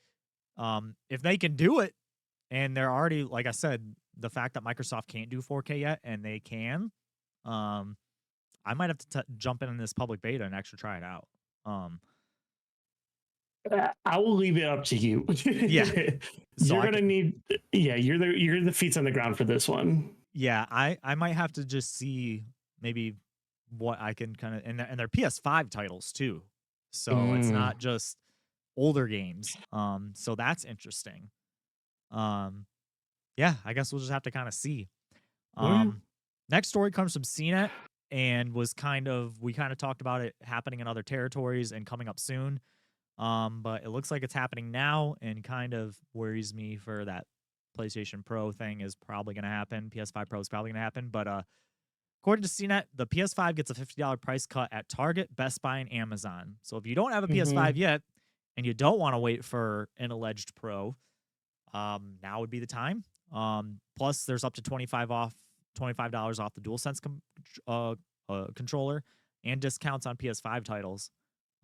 Speaker 1: if they can do it and they're already, like I said, the fact that Microsoft can't do 4K yet and they can, um, I might have to jump in this public beta and actually try it out. Um,
Speaker 2: I will leave it up to you.
Speaker 1: yeah, so
Speaker 2: You're
Speaker 1: I
Speaker 2: gonna
Speaker 1: can,
Speaker 2: need yeah, you're the feet on the ground for this one.
Speaker 1: yeah, I might have to just see maybe what I can kind of, and they're PS5 titles too, so it's
Speaker 2: Mm.
Speaker 1: not just older games. So that's interesting. Um, yeah, I guess we'll just have to kind of see.
Speaker 2: Okay.
Speaker 1: Um, Next story comes from CNET and we kind of talked about it happening in other territories and coming up soon. But it looks like it's happening now and kind of worries me for that PlayStation Pro thing is probably going to happen. PS5 Pro is probably going to happen. But according to CNET, the PS5 gets a $50 price cut at Target, Best Buy, and Amazon. So if you don't have a PS5
Speaker 2: Hmm.
Speaker 1: yet and you don't want to wait for an alleged Pro, now would be the time. Plus, there's up to $25 off the DualSense controller and discounts on PS5 titles.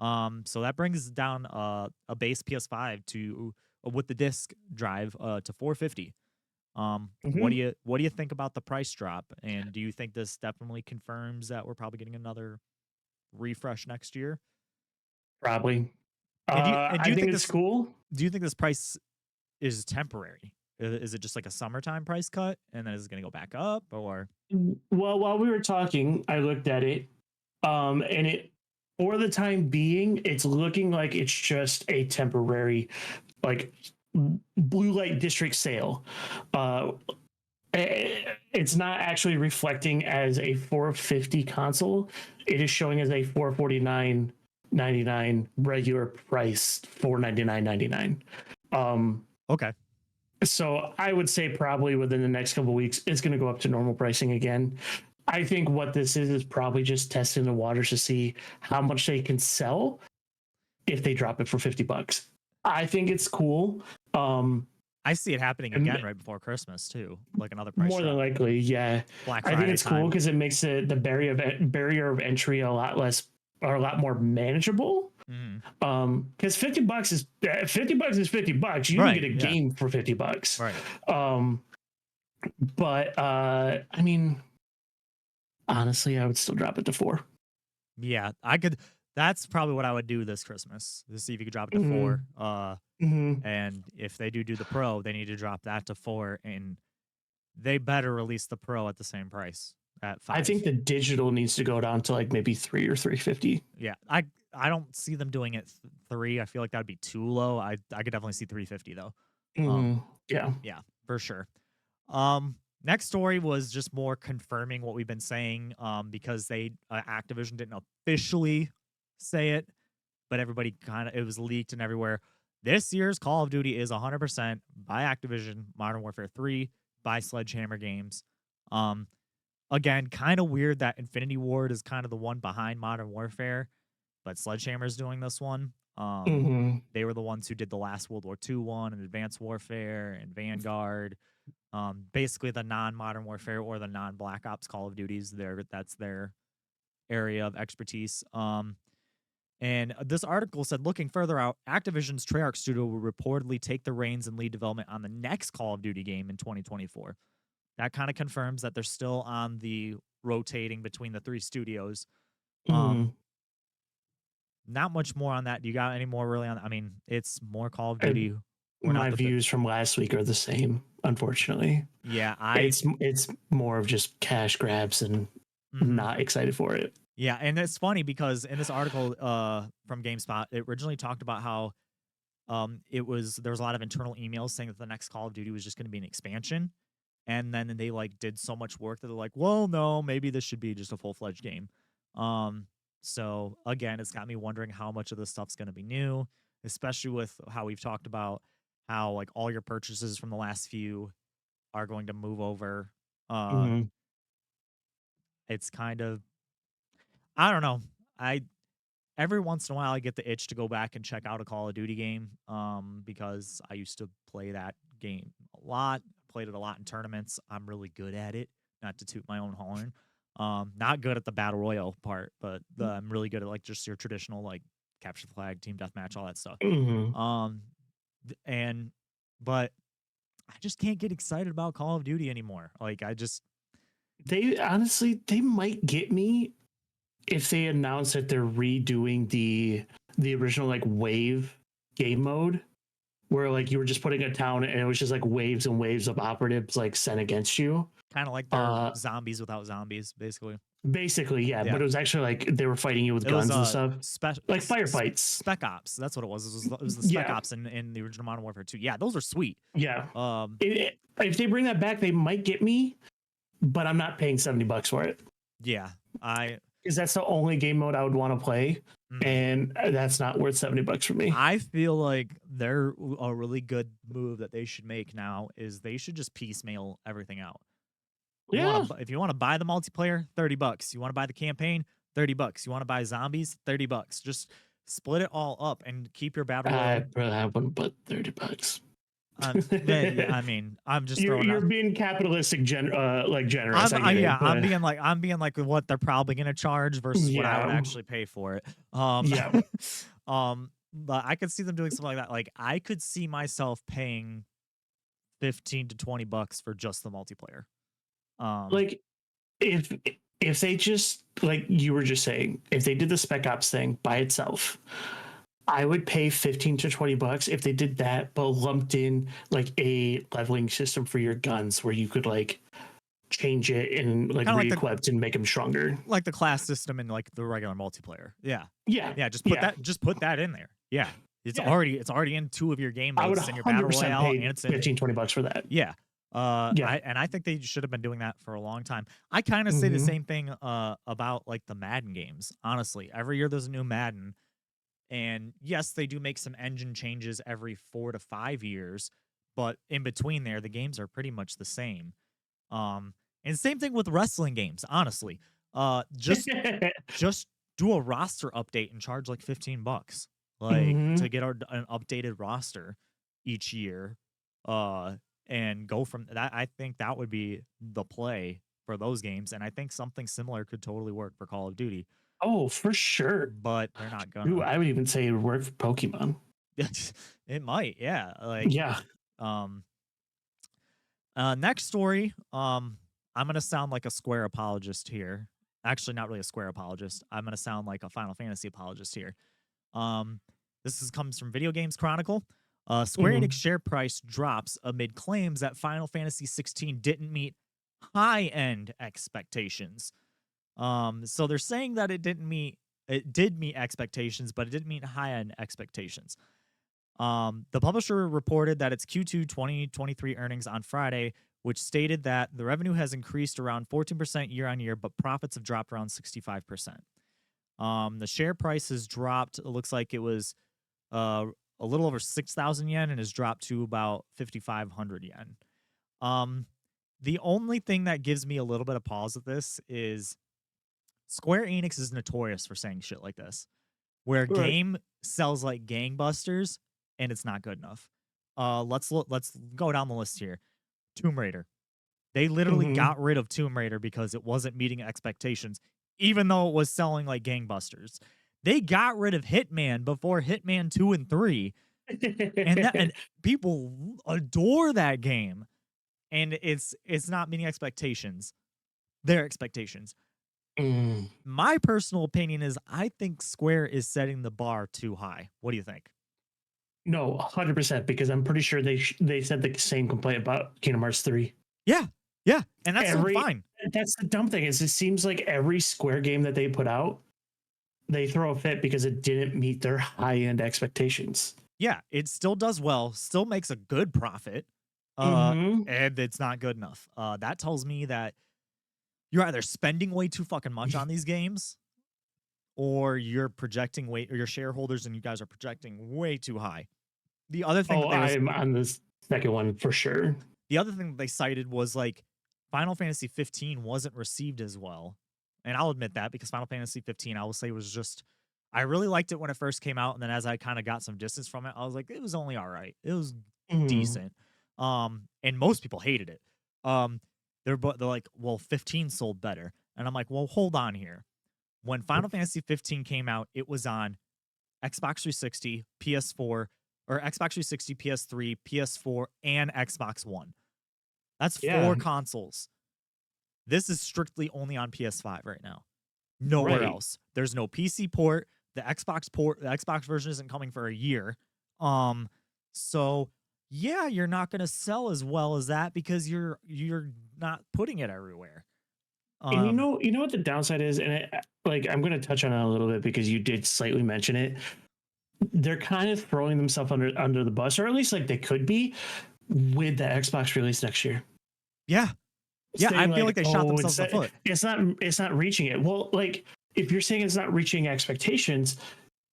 Speaker 1: So that brings down a base PS5 to with the disc drive to 450.
Speaker 2: Hmm.
Speaker 1: What do you think about the price drop? And do you think this definitely confirms that we're probably getting another refresh next year?
Speaker 2: Probably.
Speaker 1: And do you
Speaker 2: I think it's cool.
Speaker 1: do you think this price is temporary? Is it just like a summertime price cut, and then is it gonna go back up, or
Speaker 2: Well, while we were talking, I looked at it, and it for the time being, it's looking like it's just a temporary, like blue light district sale. Uh, it's not actually reflecting as a 450 console. It is showing as a 449.99 regular price, 499.99.
Speaker 1: okay?
Speaker 2: So I would say probably within the next couple of weeks, it's going to go up to normal pricing again. I think what this is probably just testing the waters to see how much they can sell if they drop it for $50. I think it's cool.
Speaker 1: I see it happening
Speaker 2: And
Speaker 1: again right before Christmas too, like another price
Speaker 2: more than
Speaker 1: drop.
Speaker 2: likely, yeah.
Speaker 1: Black
Speaker 2: I think
Speaker 1: Friday
Speaker 2: it's cool
Speaker 1: time.
Speaker 2: because it makes the barrier of entry a lot less or a lot more manageable.
Speaker 1: Mhm.
Speaker 2: Because $50 is $50. You can
Speaker 1: Right,
Speaker 2: get a
Speaker 1: yeah,
Speaker 2: game for $50.
Speaker 1: right.
Speaker 2: Um, but I mean, honestly, I would still drop it to 4.
Speaker 1: Yeah, I could that's probably what I would do this Christmas, to see if you could drop it to
Speaker 2: Mm-hmm.
Speaker 1: 4,
Speaker 2: Mm-hmm.
Speaker 1: and if they do the Pro, they need to drop that to 4, and they better release the Pro at the same price, at
Speaker 2: I
Speaker 1: 5.
Speaker 2: think the digital needs to go down to like maybe 3 or 350.
Speaker 1: Yeah, I don't see them doing it 3, I feel like that'd be too low, I could definitely see 350 though. Um,
Speaker 2: Mm-hmm. Yeah.
Speaker 1: yeah, for sure. Next story was just more confirming what we've been saying, because Activision didn't officially say it, but everybody kind of it was leaked and everywhere. This year's Call of Duty is 100% by Activision, Modern Warfare 3 by Sledgehammer Games. Um, Again, kind of weird that Infinity Ward is kind of the one behind Modern Warfare, but Sledgehammer's doing this one.
Speaker 2: Mm-hmm.
Speaker 1: They were the ones who did the last World War II one and Advanced Warfare and Vanguard. Basically the non-Modern Warfare or the non-Black Ops Call of Duties. That's their area of expertise. And this article said, looking further out, Activision's Treyarch studio will reportedly take the reins and lead development on the next Call of Duty game in 2024. That kind of confirms that they're still on the rotating between the 3 studios.
Speaker 2: Mm-hmm.
Speaker 1: Not much more on that. Do you got any more really on? I mean, it's more Call of
Speaker 2: And
Speaker 1: Duty. We're not
Speaker 2: my
Speaker 1: the
Speaker 2: views from last week are the same, unfortunately.
Speaker 1: yeah.
Speaker 2: It's more of just cash grabs and
Speaker 1: Mhm.
Speaker 2: not excited for it.
Speaker 1: Yeah, and it's funny because in this article from GameSpot, it originally talked about how there was a lot of internal emails saying that the next Call of Duty was just going to be an expansion, and then they like did so much work that they're like, well, no, maybe this should be just a full fledged game. Um, so again, it's got me wondering how much of this stuff's going to be new, especially with how we've talked about how like all your purchases from the last few are going to move over. Uh,
Speaker 2: Mm-hmm.
Speaker 1: it's kind of I don't know. I Every once in a while I get the itch to go back and check out a Call of Duty game, because I used to play that game a lot. Played it a lot in tournaments. I'm really good at it. Not to toot my own horn. Not good at the battle royale part, but I'm really good at like just your traditional like capture the flag, team deathmatch, all that stuff.
Speaker 2: Mm-hmm.
Speaker 1: Um, and but I just can't get excited about Call of Duty anymore. Like I just
Speaker 2: They honestly, they might get me if they announce that they're redoing the original like wave game mode where like you were just putting a town and it was just like waves and waves of operatives like sent against you.
Speaker 1: kind of like their
Speaker 2: Uh
Speaker 1: zombies without zombies, basically.
Speaker 2: Basically, yeah,
Speaker 1: Yeah.
Speaker 2: but it was actually like they were fighting you with
Speaker 1: It was
Speaker 2: guns and stuff. Like firefights.
Speaker 1: Spec Ops. That's what it was. It was the Spec
Speaker 2: Yeah.
Speaker 1: Ops in the original Modern Warfare 2. Yeah, those are sweet.
Speaker 2: Yeah.
Speaker 1: Um,
Speaker 2: If they bring that back, they might get me, but I'm not paying $70 for it.
Speaker 1: yeah, I
Speaker 2: Because that's the only game mode I would want to play.
Speaker 1: mhm.
Speaker 2: And that's not worth $70 for me.
Speaker 1: I feel like they're a really good move that they should make now is they should just piecemeal everything out.
Speaker 2: Yeah.
Speaker 1: If you want to buy the multiplayer, $30. You want to buy the campaign, $30. You want to buy zombies, $30. Just split it all up and keep your battle royale.
Speaker 2: I wouldn't put $30.
Speaker 1: Yeah, I mean, I'm just throwing
Speaker 2: You're
Speaker 1: out.
Speaker 2: being capitalistic, like generous. I get
Speaker 1: Yeah,
Speaker 2: it, but
Speaker 1: I'm being like what they're probably gonna charge versus what I would
Speaker 2: yeah,
Speaker 1: actually pay for it.
Speaker 2: yeah.
Speaker 1: But I could see them doing something like that. Like I could see myself paying 15 to $20 for just the multiplayer. Um,
Speaker 2: Like if they just like you were just saying, if they did the Spec Ops thing by itself, I would pay 15 to $20 if they did that, but lumped in like a leveling system for your guns where you could like change it and like
Speaker 1: Kind of like
Speaker 2: re-equipped and make them stronger.
Speaker 1: the class system in like the regular multiplayer. Yeah.
Speaker 2: Yeah.
Speaker 1: Yeah, just
Speaker 2: Yeah.
Speaker 1: put that in there. Yeah. It's
Speaker 2: Yeah.
Speaker 1: already in 2 of your game
Speaker 2: I would
Speaker 1: modes. It's in your battle
Speaker 2: 100%
Speaker 1: royale
Speaker 2: pay
Speaker 1: and it's in
Speaker 2: 15, $20 for that.
Speaker 1: yeah.
Speaker 2: Yeah.
Speaker 1: I think they should have been doing that for a long time. I kind of say the
Speaker 2: Mhm.
Speaker 1: same thing about like the Madden games. Honestly, every year there's a new Madden, and yes, they do make some engine changes every 4 to 5 years, but in between there, the games are pretty much the same. And same thing with wrestling games. Honestly, just do a roster update and charge like $15, like to
Speaker 2: Mhm.
Speaker 1: get an updated roster each year. And go from that. I think that would be the play for those games, and I think something similar could totally work for Call of Duty,
Speaker 2: Oh, for sure.
Speaker 1: but they're not
Speaker 2: Ooh,
Speaker 1: gonna.
Speaker 2: I would even say it would work for Pokemon.
Speaker 1: It might, yeah. Like,
Speaker 2: Yeah.
Speaker 1: um, next story. I'm gonna sound like a Square apologist here. Actually, not really a Square apologist. I'm gonna sound like a Final Fantasy apologist here. Um, comes from Video Games Chronicle. Square Enix
Speaker 2: Mhm.
Speaker 1: share price drops amid claims that Final Fantasy 16 didn't meet high-end expectations. So they're saying that it did meet expectations, but it didn't meet high-end expectations. The publisher reported that its Q2 2023 earnings on Friday, which stated that the revenue has increased around 14% year on year, but profits have dropped around 65%. The share price has dropped. It looks like it was uh, a little over 6,000 yen and has dropped to about 5,500 yen. Um, the only thing that gives me a little bit of pause with this is Square Enix is notorious for saying shit like this, where a
Speaker 2: Right.
Speaker 1: game sells like gangbusters and it's not good enough. Let's go down the list here. Tomb Raider. They literally
Speaker 2: Mhm.
Speaker 1: got rid of Tomb Raider because it wasn't meeting expectations, even though it was selling like gangbusters. They got rid of Hitman before Hitman 2 and 3, and people adore that game. And it's not meeting expectations, their expectations.
Speaker 2: Mm.
Speaker 1: My personal opinion is I think Square is setting the bar too high. What do you think?
Speaker 2: No, 100% because I'm pretty sure they said the same complaint about Kingdom Hearts 3.
Speaker 1: Yeah. Yeah. And that's totally
Speaker 2: Every
Speaker 1: fine.
Speaker 2: That's the dumb thing is it seems like every Square game that they put out, they throw a fit because it didn't meet their high-end expectations.
Speaker 1: Yeah, it still does well, still makes a good profit,
Speaker 2: Mhm.
Speaker 1: and it's not good enough. That tells me that you're either spending way too fucking much on these games, or you're projecting way, or your shareholders and you guys are projecting way too high. The other thing
Speaker 2: Oh,
Speaker 1: that they was
Speaker 2: I'm on this second one for sure.
Speaker 1: the other thing that they cited was like Final Fantasy 15 wasn't received as well. And I'll admit that because Final Fantasy 15, I will say, was just I really liked it when it first came out, and then as I kind of got some distance from it, I was like, it was only all right. It was
Speaker 2: Mhm.
Speaker 1: decent. And most people hated it. Um, they're like, well, 15 sold better. And I'm like, well, hold on here. When Final Fantasy 15 came out, it was on Xbox 360, PS4, or Xbox 360, PS3, PS4, and Xbox One. That's
Speaker 2: Yeah,
Speaker 1: 4 consoles. This is strictly only on PS5 right now. Nowhere
Speaker 2: right.
Speaker 1: else. There's no PC port. The Xbox version isn't coming for a year. Um, so yeah, you're not gonna sell as well as that because you're not putting it everywhere.
Speaker 2: And
Speaker 1: Um,
Speaker 2: you know what the downside is, and like I'm going to touch on it a little bit because you did slightly mention it. They're kind of throwing themselves under the bus, or at least like they could be, with the Xbox release next year,
Speaker 1: yeah, yeah. I
Speaker 2: saying
Speaker 1: feel like
Speaker 2: like,
Speaker 1: they shot
Speaker 2: "Oh,
Speaker 1: themselves in the foot.
Speaker 2: it's not reaching it." Well, like if you're saying it's not reaching expectations,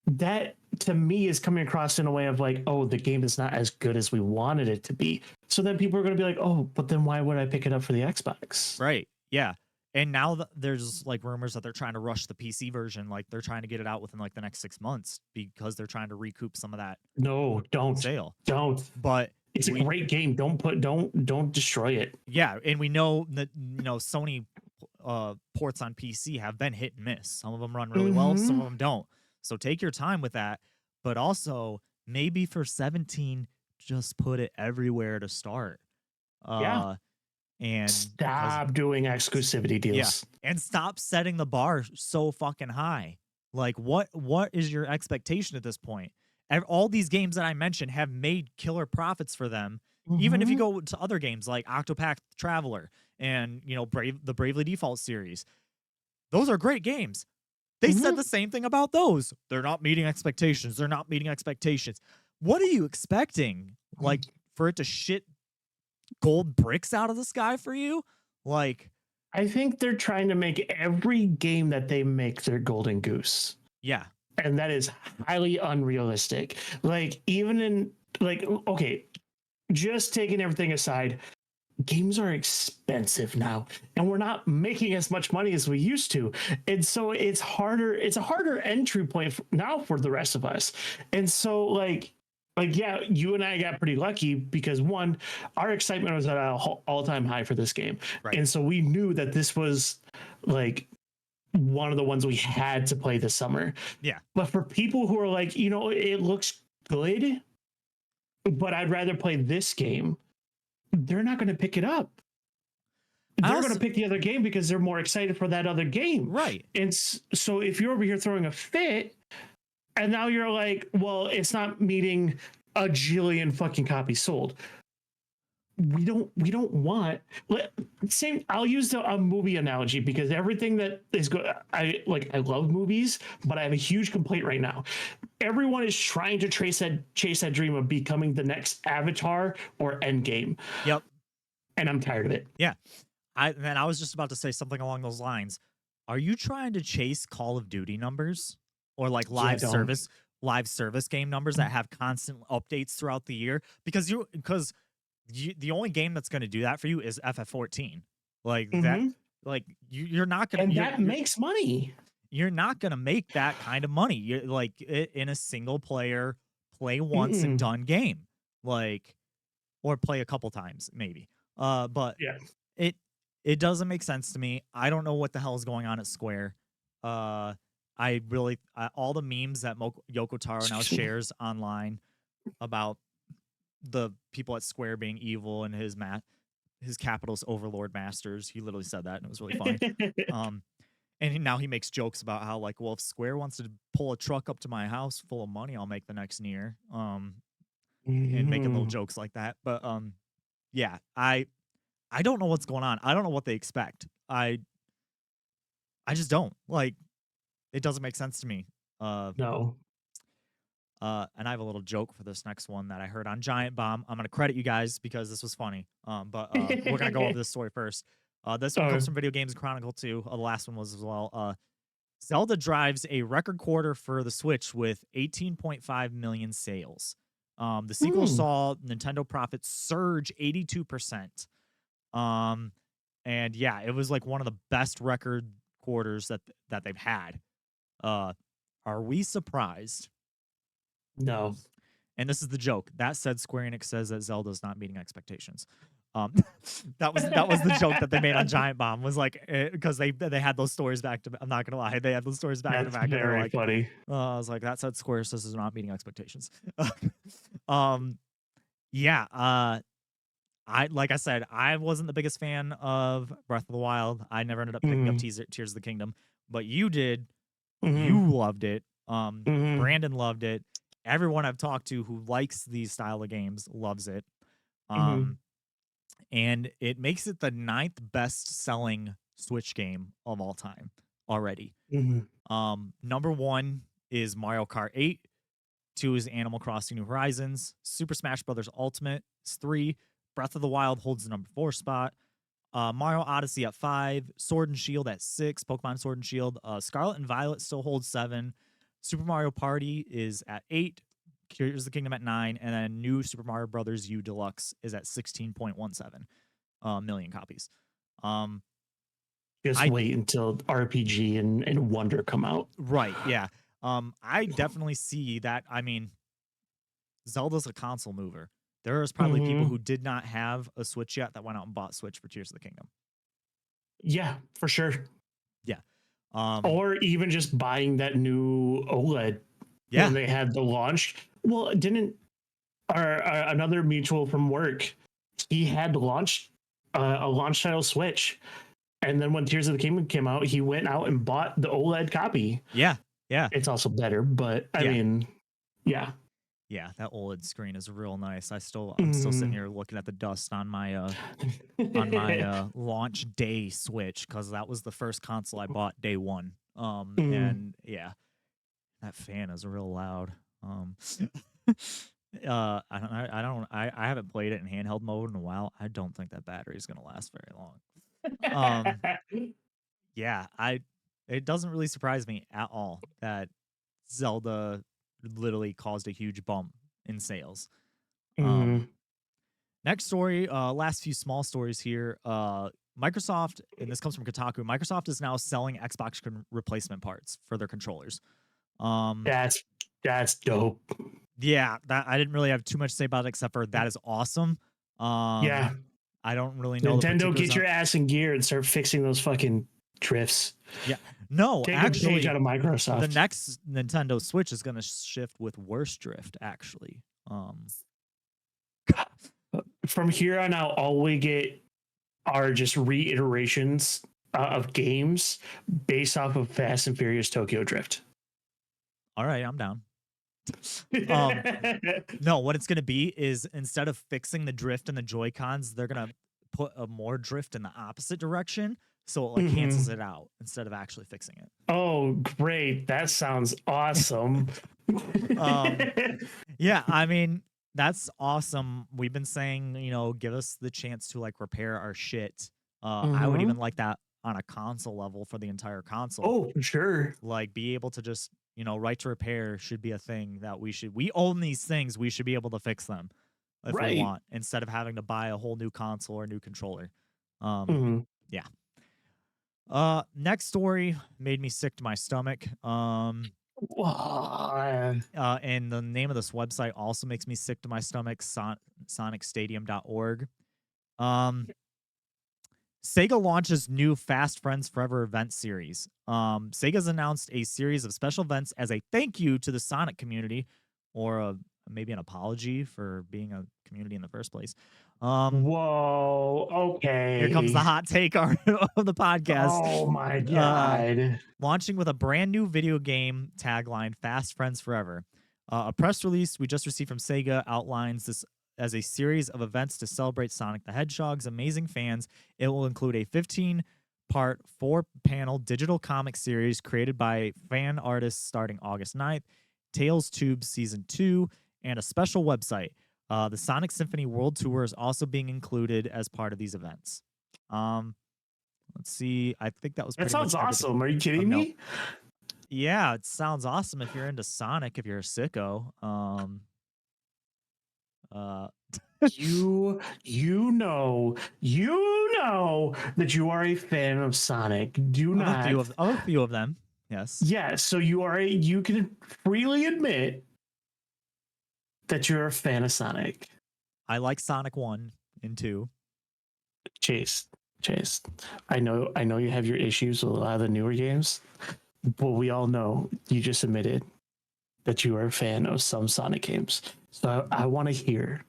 Speaker 2: that to me is coming across in a way of like, "Oh, the game is not as good as we wanted it to be." So then people are going to be like, "Oh, but then why would I pick it up for the Xbox?"
Speaker 1: Right. Yeah. And now there's like rumors that they're trying to rush the PC version, like they're trying to get it out within like the next 6 months because they're trying to recoup some of that
Speaker 2: No,
Speaker 1: sale.
Speaker 2: don't.
Speaker 1: But
Speaker 2: It's a
Speaker 1: we
Speaker 2: great game. Don't destroy it.
Speaker 1: Yeah, and we know that Sony ports on PC have been hit and miss. Some of them run really well, some
Speaker 2: Mm-hmm.
Speaker 1: of them don't. So take your time with that, but also maybe for 17 just put it everywhere to start.
Speaker 2: Yeah.
Speaker 1: Uh and because
Speaker 2: Stop doing exclusivity
Speaker 1: yeah,
Speaker 2: deals.
Speaker 1: and stop setting the bar so fucking high. Like what is your expectation at this point? all these games that I mentioned have made killer profits for them. Even if you
Speaker 2: Mhm.
Speaker 1: go to other games like Octopath Traveler and the Bravely Default series, those are great games. They said
Speaker 2: Mhm.
Speaker 1: the same thing about those. They're not meeting expectations. They're not meeting expectations. What are you expecting? Like for it to shit gold bricks out of the sky for you? Like,
Speaker 2: I think they're trying to make every game that they make their golden goose.
Speaker 1: yeah.
Speaker 2: And that is highly unrealistic. Like, even in, like, okay, just taking everything aside, games are expensive now, and we're not making as much money as we used to. And so it's a harder entry point now for the rest of us. And so, yeah, you and I got pretty lucky because one, our excitement was at an all-time high for this game.
Speaker 1: Right.
Speaker 2: And so we knew that this was like one of the ones we had to play this summer.
Speaker 1: Yeah.
Speaker 2: But for people who are like, it looks good, but I'd rather play this game, they're not going to pick it up.
Speaker 1: I
Speaker 2: They're going to
Speaker 1: also
Speaker 2: pick the other game because they're more excited for that other game.
Speaker 1: right.
Speaker 2: And so if you're over here throwing a fit, and now you're like, well, it's not meeting a jillion fucking copies sold. We don't want same. I'll use a movie analogy because everything that is good. I love movies, but I have a huge complaint right now. Everyone is trying to chase that dream of becoming the next Avatar or Endgame,
Speaker 1: Yep.
Speaker 2: and I'm tired of it.
Speaker 1: Yeah. I was just about to say something along those lines. Are you trying to chase Call of Duty numbers or like
Speaker 2: Yeah, don't.
Speaker 1: live service game numbers that have constant updates throughout the year? Because the only game that's going to do that for you is FF14. Like that
Speaker 2: Mm-hmm.
Speaker 1: like you're not going to
Speaker 2: And that makes money.
Speaker 1: you're not going to make that kind of money. You're like in a single player play once and
Speaker 2: Mm-mm.
Speaker 1: done game. Like or play a couple times maybe. But
Speaker 2: Yeah.
Speaker 1: it it doesn't make sense to me. I don't know what the hell is going on at Square. All the memes that Yoko Taro now
Speaker 2: Excuse me.
Speaker 1: shares online about the people at Square being evil and his capital's overlord masters. He literally said that, and it was really funny. Um, and now he makes jokes about how like, well, if Square wants to pull a truck up to my house full of money, I'll make the next Nier. And making little
Speaker 2: Mhm.
Speaker 1: jokes like that. But yeah, I don't know what's going on. I don't know what they expect. I just don't. Like it doesn't make sense to me. Uh
Speaker 2: No.
Speaker 1: and I have a little joke for this next one that I heard on Giant Bomb. I'm gonna credit you guys because this was funny. But we're gonna go over this story first. This one
Speaker 2: Oh,
Speaker 1: comes from Video Games Chronicle too. The last one was as well. Zelda drives a record quarter for the Switch with 18.5 million sales. The sequel
Speaker 2: hmm.
Speaker 1: saw Nintendo profits surge 82%. Um, and yeah, it was like one of the best record quarters that they've had. Uh, are we surprised?
Speaker 2: No.
Speaker 1: And this is the joke. That said, Square Enix says that Zelda's not meeting expectations. Um, that was the joke that they made on Giant Bomb was like because they had those stories back to. I'm not gonna lie, they had those stories back to
Speaker 2: That's
Speaker 1: back, and they're
Speaker 2: very
Speaker 1: like,
Speaker 2: funny.
Speaker 1: I was like, that said, Square says is not meeting expectations. um, yeah. I like I said, I wasn't the biggest fan of Breath of the Wild. I never ended up picking up
Speaker 2: Mhm.
Speaker 1: Tears of the Kingdom, but you did.
Speaker 2: Mhm.
Speaker 1: You loved it.
Speaker 2: Mhm.
Speaker 1: Brandon loved it. Everyone I've talked to who likes these style of games loves it.
Speaker 2: Mhm.
Speaker 1: Um, and it makes it the ninth best selling Switch game of all time already.
Speaker 2: Mhm.
Speaker 1: Number one is Mario Kart 8. Two is Animal Crossing New Horizons. Super Smash Bros. Ultimate is 3. Breath of the Wild holds the number 4 spot. Mario Odyssey at 5. Sword and Shield at 6. Pokemon Sword and Shield. Scarlet and Violet still holds 7. Super Mario Party is at 8. Tears of the Kingdom at 9. And then New Super Mario Brothers U Deluxe is at 16.17 million copies. Um,
Speaker 2: Just
Speaker 1: I
Speaker 2: wait until RPG and Wonder come out.
Speaker 1: right, yeah. I definitely see that. I mean, Zelda's a console mover. There's probably people
Speaker 2: Mhm.
Speaker 1: who did not have a Switch yet that went out and bought Switch for Tears of the Kingdom.
Speaker 2: Yeah, for sure.
Speaker 1: Yeah. Um,
Speaker 2: Or even just buying that new OLED when
Speaker 1: yeah.
Speaker 2: they had the launch. Well, didn't our another mutual from work? He had launched a launch title Switch, and then when Tears of the Kingdom came out, he went out and bought the OLED copy.
Speaker 1: Yeah. Yeah.
Speaker 2: It's also better, but I
Speaker 1: Yeah.
Speaker 2: mean, yeah.
Speaker 1: Yeah, that OLED screen is real nice. I'm still sitting
Speaker 2: Mm.
Speaker 1: here looking at the dust on my launch day Switch because that was the first console I bought day one.
Speaker 2: Mm.
Speaker 1: And yeah, that fan is real loud. I haven't played it in handheld mode in a while. I don't think that battery is gonna last very long. Um, yeah, it doesn't really surprise me at all that Zelda literally caused a huge bump in sales. Um,
Speaker 2: Mm.
Speaker 1: Next story, last few small stories here. Microsoft, and this comes from Kotaku. Microsoft is now selling Xbox replacement parts for their controllers. Um,
Speaker 2: That's dope.
Speaker 1: yeah, that I didn't really have too much to say about it except for that is awesome.
Speaker 2: Yeah.
Speaker 1: I don't really know the
Speaker 2: Nintendo,
Speaker 1: particulars
Speaker 2: get
Speaker 1: on.
Speaker 2: your ass in gear and start fixing those fucking drifts.
Speaker 1: Yeah, no,
Speaker 2: Take a page
Speaker 1: actually,
Speaker 2: out of
Speaker 1: the
Speaker 2: Microsoft.
Speaker 1: next Nintendo Switch is going to shift with worse drift. Actually,
Speaker 2: From here on out, all we get are just reiterations of games based off of Fast and Furious Tokyo Drift.
Speaker 1: all right, I'm down. um, No, what it's gonna be is instead of fixing the drift and the Joy Cons, they're gonna put a more drift in the opposite direction, so it like cancels
Speaker 2: Mhm.
Speaker 1: it out instead of actually fixing it.
Speaker 2: Oh, great. That sounds awesome.
Speaker 1: um, yeah, I mean that's awesome. We've been saying, give us the chance to like repair our shit. I would even
Speaker 2: Mhm.
Speaker 1: like that on a console level for the entire console.
Speaker 2: Oh, for sure.
Speaker 1: Like be able to just, right to repair should be a thing that we own these things. We should be able to fix them if we
Speaker 2: Right.
Speaker 1: want instead of having to buy a whole new console or new controller.
Speaker 2: Mhm.
Speaker 1: Yeah. Next story made me sick to my stomach.
Speaker 2: Wow.
Speaker 1: And the name of this website also makes me sick to my stomach, sonicstadium.org. Um, Sega launches new Fast Friends Forever event series. Sega's announced a series of special events as a thank you to the Sonic community, or maybe an apology for being a community in the first place.
Speaker 2: Whoa.
Speaker 1: Here comes the
Speaker 2: Okay.
Speaker 1: hot take of the podcast.
Speaker 2: Oh my
Speaker 1: Uh,
Speaker 2: god.
Speaker 1: Launching with a brand new video game tagline, Fast Friends Forever. A press release we just received from Sega outlines this as a series of events to celebrate Sonic the Hedgehog's amazing fans. It will include a 15-part, 4-panel digital comic series created by fan artists starting August 9th, Tales Tube Season 2, and a special website. The Sonic Symphony World Tour is also being included as part of these events. Let's see. I think that was
Speaker 2: That
Speaker 1: pretty much
Speaker 2: sounds
Speaker 1: everything
Speaker 2: awesome. Are you
Speaker 1: of
Speaker 2: kidding
Speaker 1: note.
Speaker 2: me?
Speaker 1: Yeah, it sounds awesome if you're into Sonic, if you're a sicko. Uh,
Speaker 2: You know that you are a fan of Sonic. Do not.
Speaker 1: of a few of them. Yes.
Speaker 2: Yeah, so you can freely admit that you're a fan of Sonic.
Speaker 1: I like Sonic 1 and 2.
Speaker 2: Chase, Chase. I know you have your issues with a lot of the newer games, but we all know you just admitted that you are a fan of some Sonic games. So I want to hear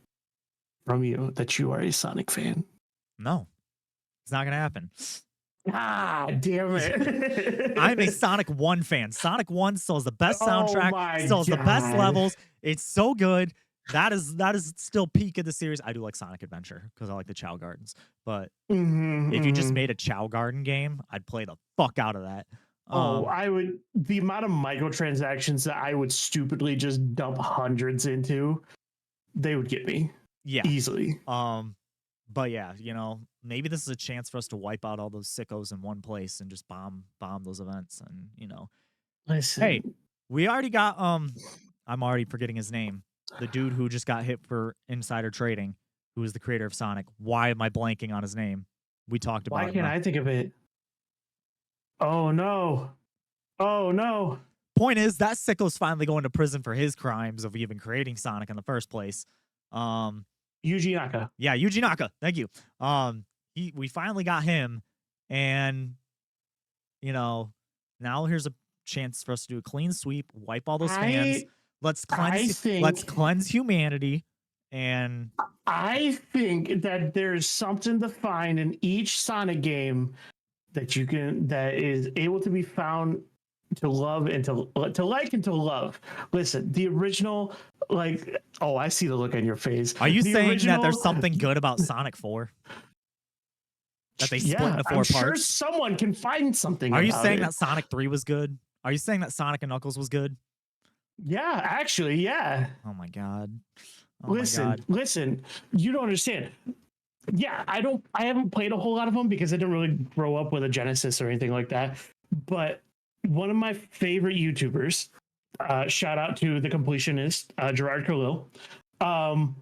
Speaker 2: from you that you are a Sonic fan.
Speaker 1: No, it's not going to happen.
Speaker 2: Ah, damn it.
Speaker 1: I'm a Sonic 1 fan. Sonic 1 still has the best
Speaker 2: Oh
Speaker 1: soundtrack,
Speaker 2: my
Speaker 1: still has the best
Speaker 2: god.
Speaker 1: levels. It's so good. That is still peak of the series. I do like Sonic Adventure because I like the Chow Gardens. But
Speaker 2: Mm-hmm,
Speaker 1: if you just
Speaker 2: mm-hmm.
Speaker 1: made a Chow Garden game, I'd play the fuck out of that.
Speaker 2: Oh, I would. The amount of microtransactions that I would stupidly just dump hundreds into, they would get me
Speaker 1: Yeah.
Speaker 2: easily.
Speaker 1: But yeah, maybe this is a chance for us to wipe out all those sickos in one place and just bomb those events. And
Speaker 2: Listen,
Speaker 1: hey, we already got I'm already forgetting his name. The dude who just got hit for insider trading, who is the creator of Sonic. Why am I blanking on his name? We talked
Speaker 2: why
Speaker 1: about him
Speaker 2: can't
Speaker 1: though.
Speaker 2: I think of it? Oh no! Oh no!
Speaker 1: Point is that sicko's finally going to prison for his crimes of even creating Sonic in the first place.
Speaker 2: Yuji Naka.
Speaker 1: Yeah, Yuji Naka. Thank you. We finally got him, and now here's a chance for us to do a clean sweep, wipe all those fans.
Speaker 2: I
Speaker 1: Let's
Speaker 2: I think
Speaker 1: cleanse humanity, and
Speaker 2: I think that there's something to find in each Sonic game that is able to be found to love and to like and to love. Listen, the original, like, oh, I see the look on your face.
Speaker 1: Are you
Speaker 2: The
Speaker 1: saying that there's
Speaker 2: original,
Speaker 1: something good about Sonic 4? That they split
Speaker 2: yeah,
Speaker 1: into
Speaker 2: I'm
Speaker 1: 4
Speaker 2: sure
Speaker 1: parts?
Speaker 2: someone can find something
Speaker 1: Are you
Speaker 2: about
Speaker 1: saying
Speaker 2: it.
Speaker 1: that Sonic 3 was good? Are you saying that Sonic and Knuckles was good?
Speaker 2: Yeah, actually, yeah.
Speaker 1: Oh my god. Oh my
Speaker 2: Listen,
Speaker 1: god.
Speaker 2: listen. You don't understand. Yeah, I haven't played a whole lot of them because I didn't really grow up with a Genesis or anything like that. But one of my favorite YouTubers, shout out to the completionist, Gerard Khalil. Um,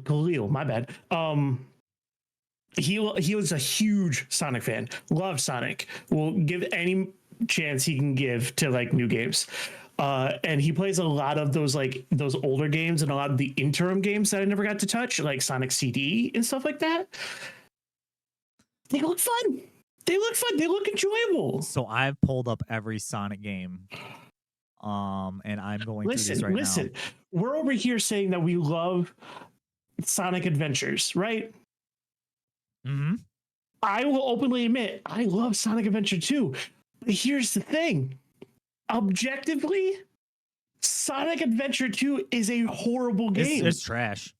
Speaker 2: Khalil, my bad. He was a huge Sonic fan. Loved Sonic. Will give any chance he can give to like new games. And he plays a lot of those older games and a lot of the interim games that I never got to touch, like Sonic CD and stuff like that. They look fun. They look fun. They look enjoyable.
Speaker 1: So I've pulled up every Sonic game. And I'm going through these right
Speaker 2: Listen.
Speaker 1: now.
Speaker 2: We're over here saying that we love Sonic Adventures, right?
Speaker 1: Mm-hmm.
Speaker 2: I will openly admit I love Sonic Adventure 2. But here's the thing. Objectively, Sonic Adventure 2 is a horrible game.
Speaker 1: It's trash.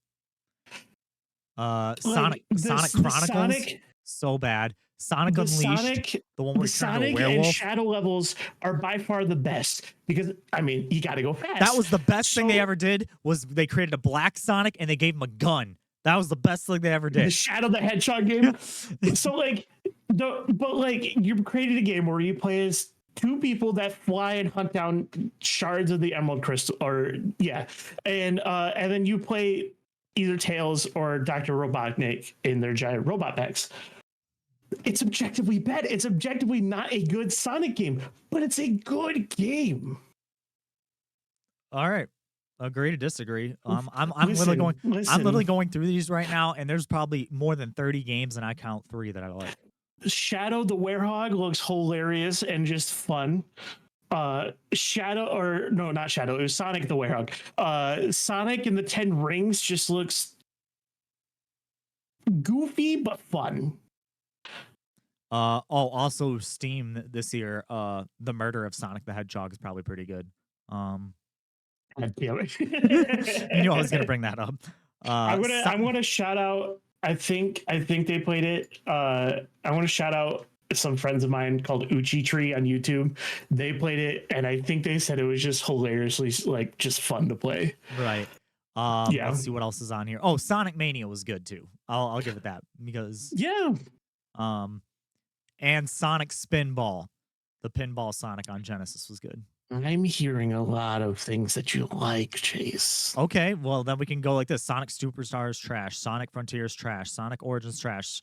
Speaker 2: Like
Speaker 1: Sonic Chronicles, so bad. Sonic Unleashed, the one where
Speaker 2: the
Speaker 1: you turn into a
Speaker 2: Sonic and
Speaker 1: werewolf.
Speaker 2: Shadow levels are by far the best because I mean you got to go fast.
Speaker 1: That was the best thing they ever did. Was they created a black Sonic and they gave him a gun. That was the best thing they ever did.
Speaker 2: The Shadow the Hedgehog game. So like, you created a game where you play as two people that fly and hunt down shards of the Emerald Crystal, and then you play either Tails or Dr. Robotnik in their giant robot bags. It's objectively bad. It's objectively not a good Sonic game, but it's a good game.
Speaker 1: All right. Agree to disagree. I'm
Speaker 2: Listen,
Speaker 1: literally going through these right now, and there's probably more than 30 games, and I count 3 that I like.
Speaker 2: Shadow the Werehog looks hilarious and just fun. Shadow, or no, not Shadow, it was Sonic the Werehog. Sonic and the 10 Rings just looks goofy but fun.
Speaker 1: Also Steam this year, The Murder of Sonic the Hedgehog is probably pretty good.
Speaker 2: God damn it.
Speaker 1: You know I was gonna bring that up.
Speaker 2: I'm gonna shout out. I think they played it. I want to shout out some friends of mine called Uchi Tree on YouTube. They played it, and I think they said it was just hilariously like just fun to play.
Speaker 1: Right.
Speaker 2: Yeah.
Speaker 1: Let's see what else is on here. Oh, Sonic Mania was good too. I'll give it that because
Speaker 2: Yeah.
Speaker 1: And Sonic Spinball, the pinball Sonic on Genesis was good.
Speaker 2: I'm hearing a lot of things that you like, Chase.
Speaker 1: Okay, well then we can go like this: Sonic Superstars trash, Sonic Frontiers trash, Sonic Origins trash.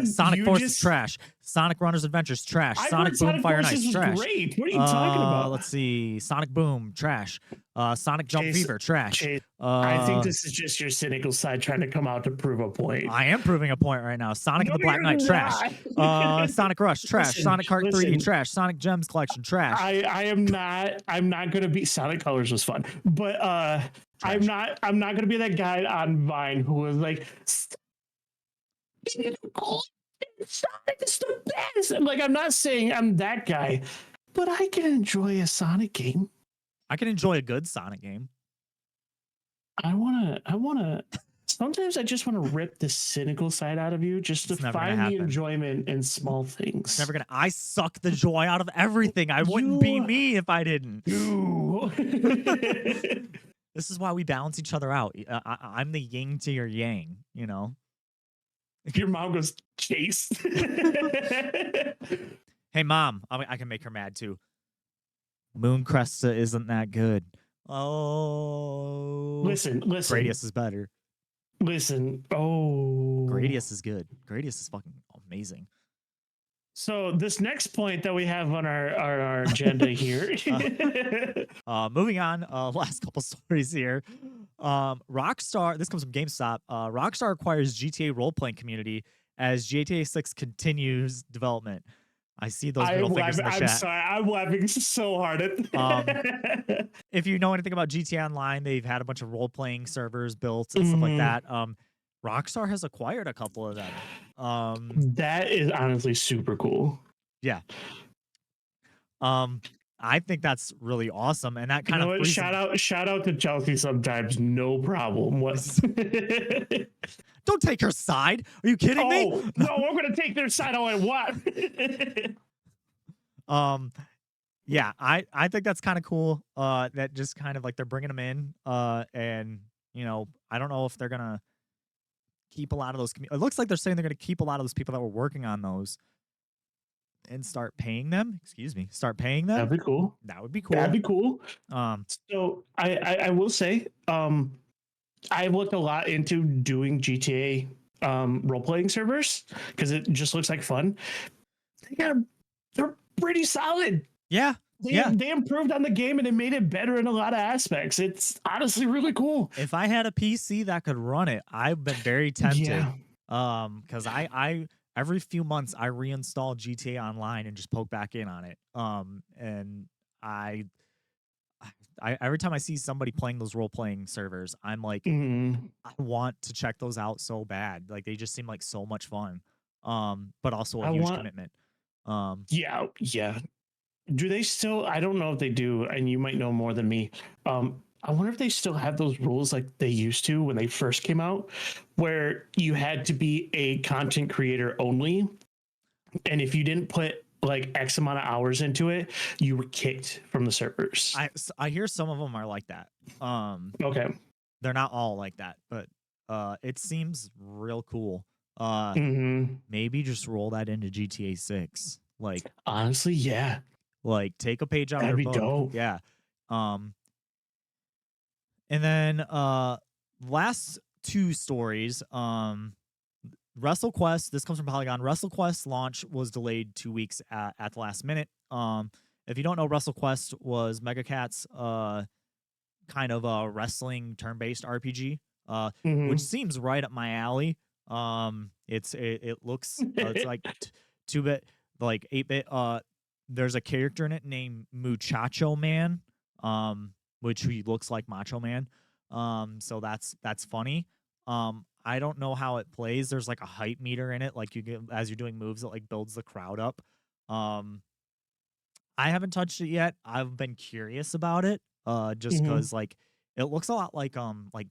Speaker 1: Sonic Forces trash, Sonic Runners Adventures trash, Sonic Boom Fire and Ice trash.
Speaker 2: Great. What are you talking about?
Speaker 1: Let's see: Sonic Boom trash, Sonic Jump Fever trash.
Speaker 2: I think this is just your cynical side trying to come out to prove a point.
Speaker 1: I am proving a point right now. Sonic and the Black Knight trash. Sonic Rush trash. Sonic Kart 3D trash. Sonic Gems Collection trash.
Speaker 2: I'm not gonna be Sonic Colors was fun, but I'm not gonna be that guy on Vine who was like Sonic is the best. Like I'm not saying I'm that guy, but I can enjoy a Sonic game.
Speaker 1: I can enjoy a good Sonic game.
Speaker 2: I wanna sometimes I just want to rip the cynical side out of you just to find the enjoyment in small things.
Speaker 1: It's never gonna. I suck the joy out of everything. I wouldn't be me if I didn't. This is why we balance each other out. I'm the yin to your yang, you know?
Speaker 2: If your mom goes, Chase.
Speaker 1: Hey, Mom. I can make her mad, too. Moon Cresta isn't that good. Oh.
Speaker 2: Listen.
Speaker 1: Gradius is better.
Speaker 2: Listen. Oh.
Speaker 1: Gradius is good. Gradius is fucking amazing.
Speaker 2: So this next point that we have on our agenda here.
Speaker 1: Moving on, last couple stories here. Rockstar, this comes from GameStop. Rockstar acquires GTA role-playing community as GTA 6 continues development. I see those middle fingers in the chat.
Speaker 2: I'm sorry, I'm laughing so hard at
Speaker 1: if you know anything about GTA Online, they've had a bunch of role-playing servers built and stuff like that. Rockstar has acquired a couple of them.
Speaker 2: That is honestly super cool.
Speaker 1: Yeah. Um, I think that's really awesome, and that
Speaker 2: You
Speaker 1: kind
Speaker 2: know
Speaker 1: of
Speaker 2: what?
Speaker 1: frees them.
Speaker 2: Shout out to Chelsea sometimes. No problem. What?
Speaker 1: Don't take her side. Are you kidding me?
Speaker 2: Oh, no, we're going to take their side on what?
Speaker 1: Um, yeah, I think that's kind of cool. That just kind of like they're bringing them in. And I don't know if they're gonna keep a lot of those. It looks like they're saying they're gonna keep a lot of those people that were working on those and start paying them. Excuse me, start paying
Speaker 2: That'd
Speaker 1: them.
Speaker 2: be cool.
Speaker 1: That would be
Speaker 2: That'd
Speaker 1: cool.
Speaker 2: be cool.
Speaker 1: Um,
Speaker 2: So I will say, I've looked a lot into doing GTA role playing servers because it just looks like fun. They got, they're pretty solid.
Speaker 1: yeah, yeah.
Speaker 2: They improved on the game and it made it better in a lot of aspects. It's honestly really cool.
Speaker 1: If I had a PC that could run it, I've been very tempted.
Speaker 2: Yeah.
Speaker 1: Because I every few months I reinstall GTA Online and just poke back in on it. And I every time I see somebody playing those role playing servers, I'm like,
Speaker 2: Mm,
Speaker 1: I want to check those out so bad. Like they just seem like so much fun. But also a
Speaker 2: I
Speaker 1: huge
Speaker 2: want,
Speaker 1: commitment. Um,
Speaker 2: yeah, yeah. Do they still? I don't know if they do, and you might know more than me. I wonder if they still have those rules like they used to when they first came out, where you had to be a content creator only, and if you didn't put like X amount of hours into it, you were kicked from the servers.
Speaker 1: I hear some of them are like that.
Speaker 2: Okay.
Speaker 1: They're not all like that, but it seems real cool. Uh,
Speaker 2: Hmm.
Speaker 1: maybe just roll that into GTA 6.
Speaker 2: Honestly, yeah,
Speaker 1: Take a page out of
Speaker 2: that'd
Speaker 1: their
Speaker 2: be
Speaker 1: book.
Speaker 2: dope.
Speaker 1: Yeah. Um, and then last two stories. WrestleQuest, this comes from Polygon. WrestleQuest launch was delayed 2 weeks at the last minute. If you don't know, WrestleQuest was Mega Cat's kind of a wrestling turn-based RPG, which
Speaker 2: Hmm.
Speaker 1: seems right up my alley. It looks it's like 2-bit, like 8-bit. There's a character in it named Muchacho Man, which he looks like Macho Man. So that's funny. I don't know how it plays. There's like a height meter in it, like you get as you're doing moves, it like builds the crowd up. Um, I haven't touched it yet. I've been curious about it, just
Speaker 2: Hmm.
Speaker 1: because like it looks a lot like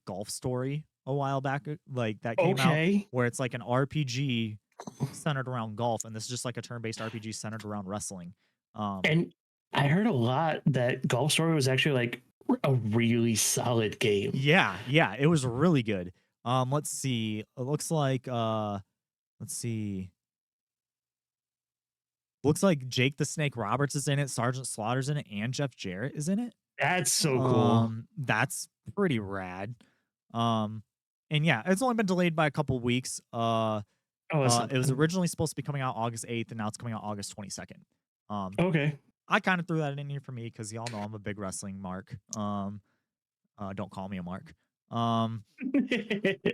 Speaker 1: Golf Story a while back, like that came out,
Speaker 2: Okay.
Speaker 1: where it's like an RPG centered around golf, and this is just like a turn-based RPG centered around wrestling. Um,
Speaker 2: And I heard a lot that Golf Story was actually like a really solid game.
Speaker 1: yeah, yeah, it was really good. Let's see. It looks like let's see. Looks like Jake the Snake Roberts is in it, Sergeant Slaughter's in it, and Jeff Jarrett is in it.
Speaker 2: That's so cool.
Speaker 1: That's pretty rad. Um, and yeah, it's only been delayed by a couple weeks.
Speaker 2: Oh, that's
Speaker 1: It was
Speaker 2: something.
Speaker 1: originally supposed to be coming out August 8th, and now it's coming out August 22nd. Um,
Speaker 2: Okay.
Speaker 1: I kind of threw that in here for me because y'all know I'm a big wrestling mark. Don't call me a mark. Um,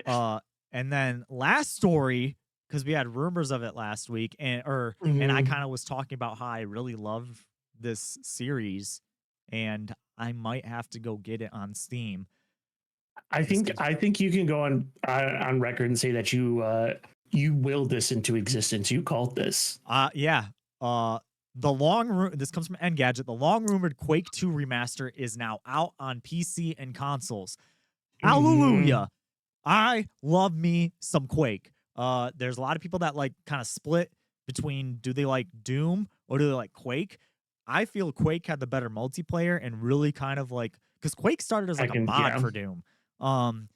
Speaker 1: uh, and then last story, because we had rumors of it last week, and I
Speaker 2: Mhm.
Speaker 1: kind of was talking about how I really love this series, and I might have to go get it on Steam. This is
Speaker 2: I think you can go on record and say that you willed this into existence. You called this.
Speaker 1: yeah. This comes from Engadget. The long rumored Quake 2 remaster is now out on PC and consoles.
Speaker 2: Hmm.
Speaker 1: Hallelujah. I love me some Quake. There's a lot of people that like kind of split between do they like Doom or do they like Quake. I feel Quake had the better multiplayer and really kind of like because Quake started as
Speaker 2: I
Speaker 1: like a
Speaker 2: can,
Speaker 1: mod
Speaker 2: yeah.
Speaker 1: for Doom. Um,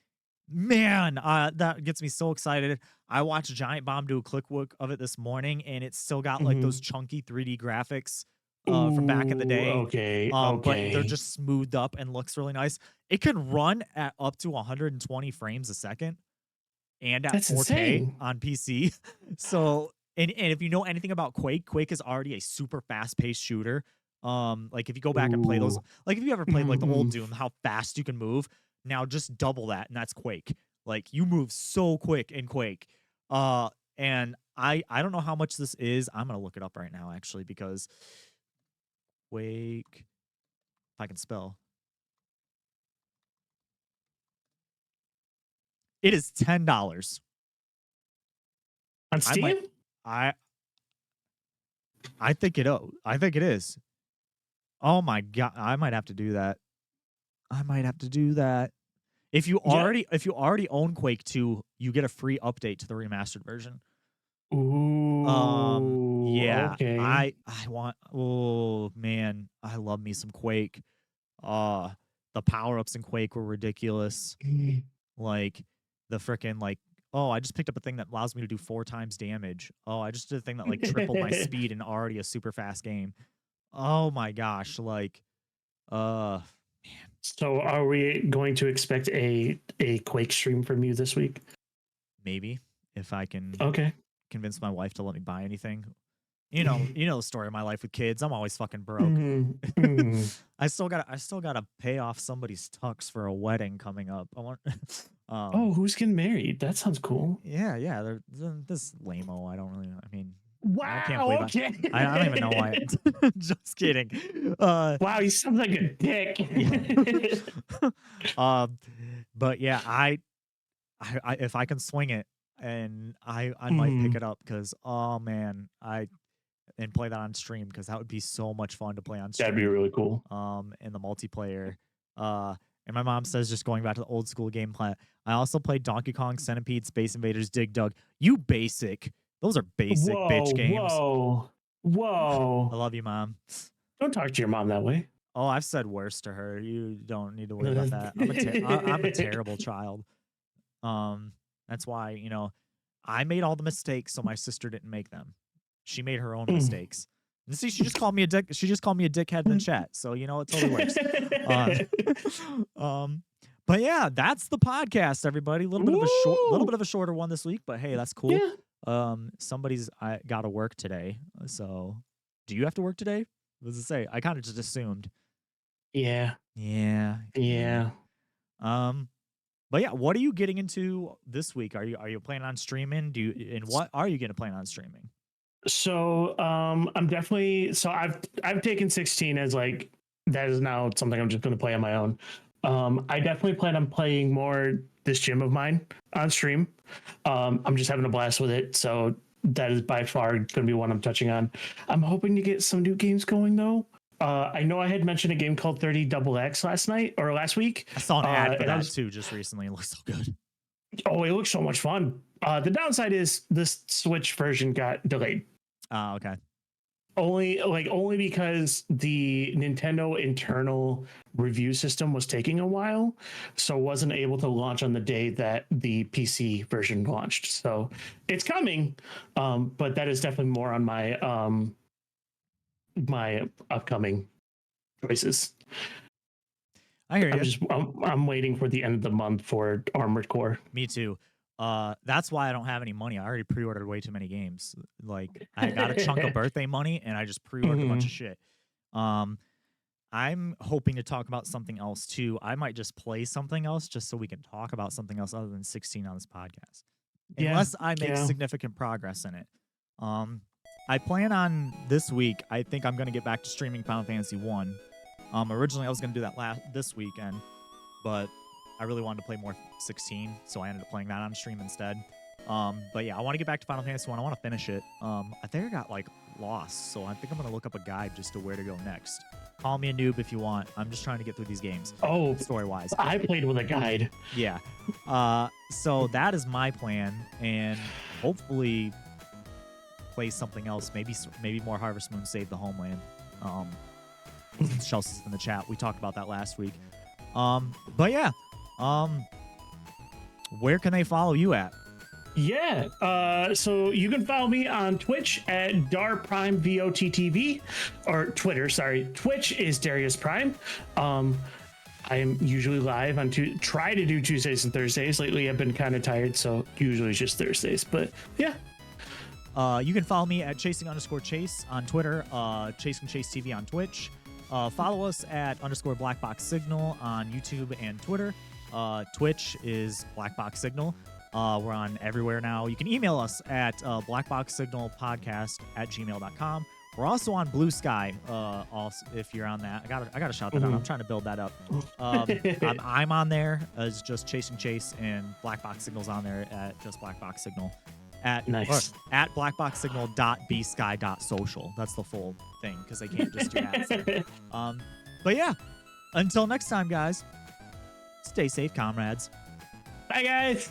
Speaker 1: Man, that gets me so excited. I watched Giant Bomb do a click look of it this morning, and it's still got like those
Speaker 2: Hmm.
Speaker 1: chunky 3D graphics from back in the
Speaker 2: Ooh,
Speaker 1: day.
Speaker 2: okay,
Speaker 1: But they're
Speaker 2: okay.
Speaker 1: just smoothed up and looks really nice. It can run at up to 120 frames a second and at
Speaker 2: That's
Speaker 1: 4K
Speaker 2: insane.
Speaker 1: on PC. So, and if you know anything about Quake, Quake is already a super fast paced shooter. Like if you go back and play those,
Speaker 2: Ooh.
Speaker 1: like if you ever played like the old
Speaker 2: Hmm.
Speaker 1: Doom, how fast you can move. Now just double that, and that's Quake. Like you move so quick in Quake. And I don't know how much this is. I'm gonna look it up right now actually because Quake, if I can spell, it is $10.
Speaker 2: On
Speaker 1: I might
Speaker 2: Steam?
Speaker 1: I I think it is. Oh my god, I might have to do that. I might have to do that.
Speaker 2: Yeah.
Speaker 1: If you already own Quake 2, you get a free update to the remastered version.
Speaker 2: Ooh,
Speaker 1: Yeah,
Speaker 2: okay.
Speaker 1: I want. Oh man, I love me some Quake. Uh the power-ups in Quake were ridiculous. Like the freaking like, oh, I just picked up a thing that allows me to do 4 times damage. Oh, I just did a thing that like tripled my speed in already a super fast game. Oh my gosh, like uh
Speaker 2: So are we going to expect a Quake stream from you this week?
Speaker 1: maybe if I can
Speaker 2: Okay.
Speaker 1: convince my wife to let me buy anything. You know the story of my life with kids. I'm always fucking broke.
Speaker 2: Mhm, mhm.
Speaker 1: I still gotta pay off somebody's tux for a wedding coming up. I want
Speaker 2: Oh, who's getting married? That sounds cool.
Speaker 1: yeah, yeah, they're this lame-o. I don't really I mean, I can't
Speaker 2: Wow.
Speaker 1: believe
Speaker 2: Okay.
Speaker 1: I don't even know why. Just kidding.
Speaker 2: Wow, he sounds like a dick.
Speaker 1: Yeah. um, but yeah, if I can swing it, and I might pick
Speaker 2: Mhm.
Speaker 1: it up because oh man, I and play that on stream because that would be so much fun to play on
Speaker 2: That'd be
Speaker 1: stream.
Speaker 2: really cool.
Speaker 1: In the multiplayer. And my mom says just going back to the old school gameplay. I also played Donkey Kong, Centipede, Space Invaders, Dig Dug. You basic. Those are basic bitch
Speaker 2: Whoa,
Speaker 1: games.
Speaker 2: whoa,
Speaker 1: I
Speaker 2: whoa.
Speaker 1: love you, mom.
Speaker 2: Don't talk to your mom that way.
Speaker 1: Oh, I've said worse to her. You don't need to worry about that. I'm a terrible child. Um, that's why, I made all the mistakes so my sister didn't make them. She made her own mistakes. And see, she just called me a dick. She just called me a dickhead in the chat. So, it totally works. Um, um, but yeah, that's the podcast, everybody. A little bit
Speaker 2: Woo!
Speaker 1: of a shorter one this week, but hey, that's cool.
Speaker 2: Yeah.
Speaker 1: Somebody's I got to work today. So, do you have to work today? What does it say? I kind of just assumed.
Speaker 2: Yeah.
Speaker 1: Yeah, yeah.
Speaker 2: Yeah.
Speaker 1: Um, but yeah, what are you getting into this week? Are you planning on streaming? And what are you going to plan on streaming?
Speaker 2: So I'm definitely I've taken 16 as like that is now something I'm just gonna play on my own. I definitely plan on playing more this gym of mine on stream. I'm just having a blast with it. So that is by far gonna be one I'm touching on. I'm hoping to get some new games going though. I know I had mentioned a game called 30 Double X last night or last week.
Speaker 1: I saw an ad for
Speaker 2: And I
Speaker 1: that
Speaker 2: was
Speaker 1: too just recently. It looks so good.
Speaker 2: oh, it looks so much fun. The downside is this Switch version got delayed.
Speaker 1: Okay.
Speaker 2: Only because the Nintendo internal review system was taking a while, so wasn't able to launch on the day that the PC version launched. So it's coming, but that is definitely more on my upcoming choices.
Speaker 1: I hear you.
Speaker 2: I'm waiting for the end of the month for Armored Core.
Speaker 1: Me too. That's why I don't have any money. I already pre-ordered way too many games. Like I got a chunk of birthday money and I just pre-ordered a bunch of
Speaker 2: Mhm.
Speaker 1: shit. Um, I'm hoping to talk about something else too. I might just play something else just so we can talk about something else other than 16 on this podcast.
Speaker 2: Yeah,
Speaker 1: Unless I make
Speaker 2: yeah.
Speaker 1: significant progress in it. Um, I plan on this week. I think I'm gonna get back to streaming Final Fantasy 1. Originally I was gonna do that this weekend, but I really wanted to play more 16, so I ended up playing that on stream instead. But yeah, I want to get back to Final Fantasy 1. I want to finish it. I think I got like lost, so I think I'm gonna look up a guide just to where to go next. Call me a noob if you want. I'm just trying to get through these games,
Speaker 2: Oh,
Speaker 1: story wise.
Speaker 2: I played with a guide.
Speaker 1: Yeah. So that is my plan, and hopefully play something else. Maybe more Harvest Moon, Save the Homeland. Chelsea's in the chat. We talked about that last week. But yeah. Where can they follow you at?
Speaker 2: Yeah. So you can follow me on Twitch at DarPrimeVOTTV or Twitter. Sorry, Twitch is Darius Prime. I am usually live on try to do Tuesdays and Thursdays. Lately, I've been kind of tired, so usually it's just Thursdays. But yeah.
Speaker 1: You can follow me at chasing_chase on Twitter, Chasing Chase TV on Twitch. Follow us at _Black Box Signal on YouTube and Twitter. Twitch is Black Box Signal. We're on everywhere now. You can email us at blackboxsignalpodcast@gmail.com. We're also on Blue Sky. Also, if you're on that, I gotta shout that out. I'm trying to build that up. I'm on there as just Chasing Chase, and Black Box Signal's on there at just Black Box Signal.
Speaker 2: Nice.
Speaker 1: at blackboxsignal.bsky.social. That's the full thing because they can't just do that. But yeah, until next time, guys. Stay safe, comrades.
Speaker 2: Bye, guys.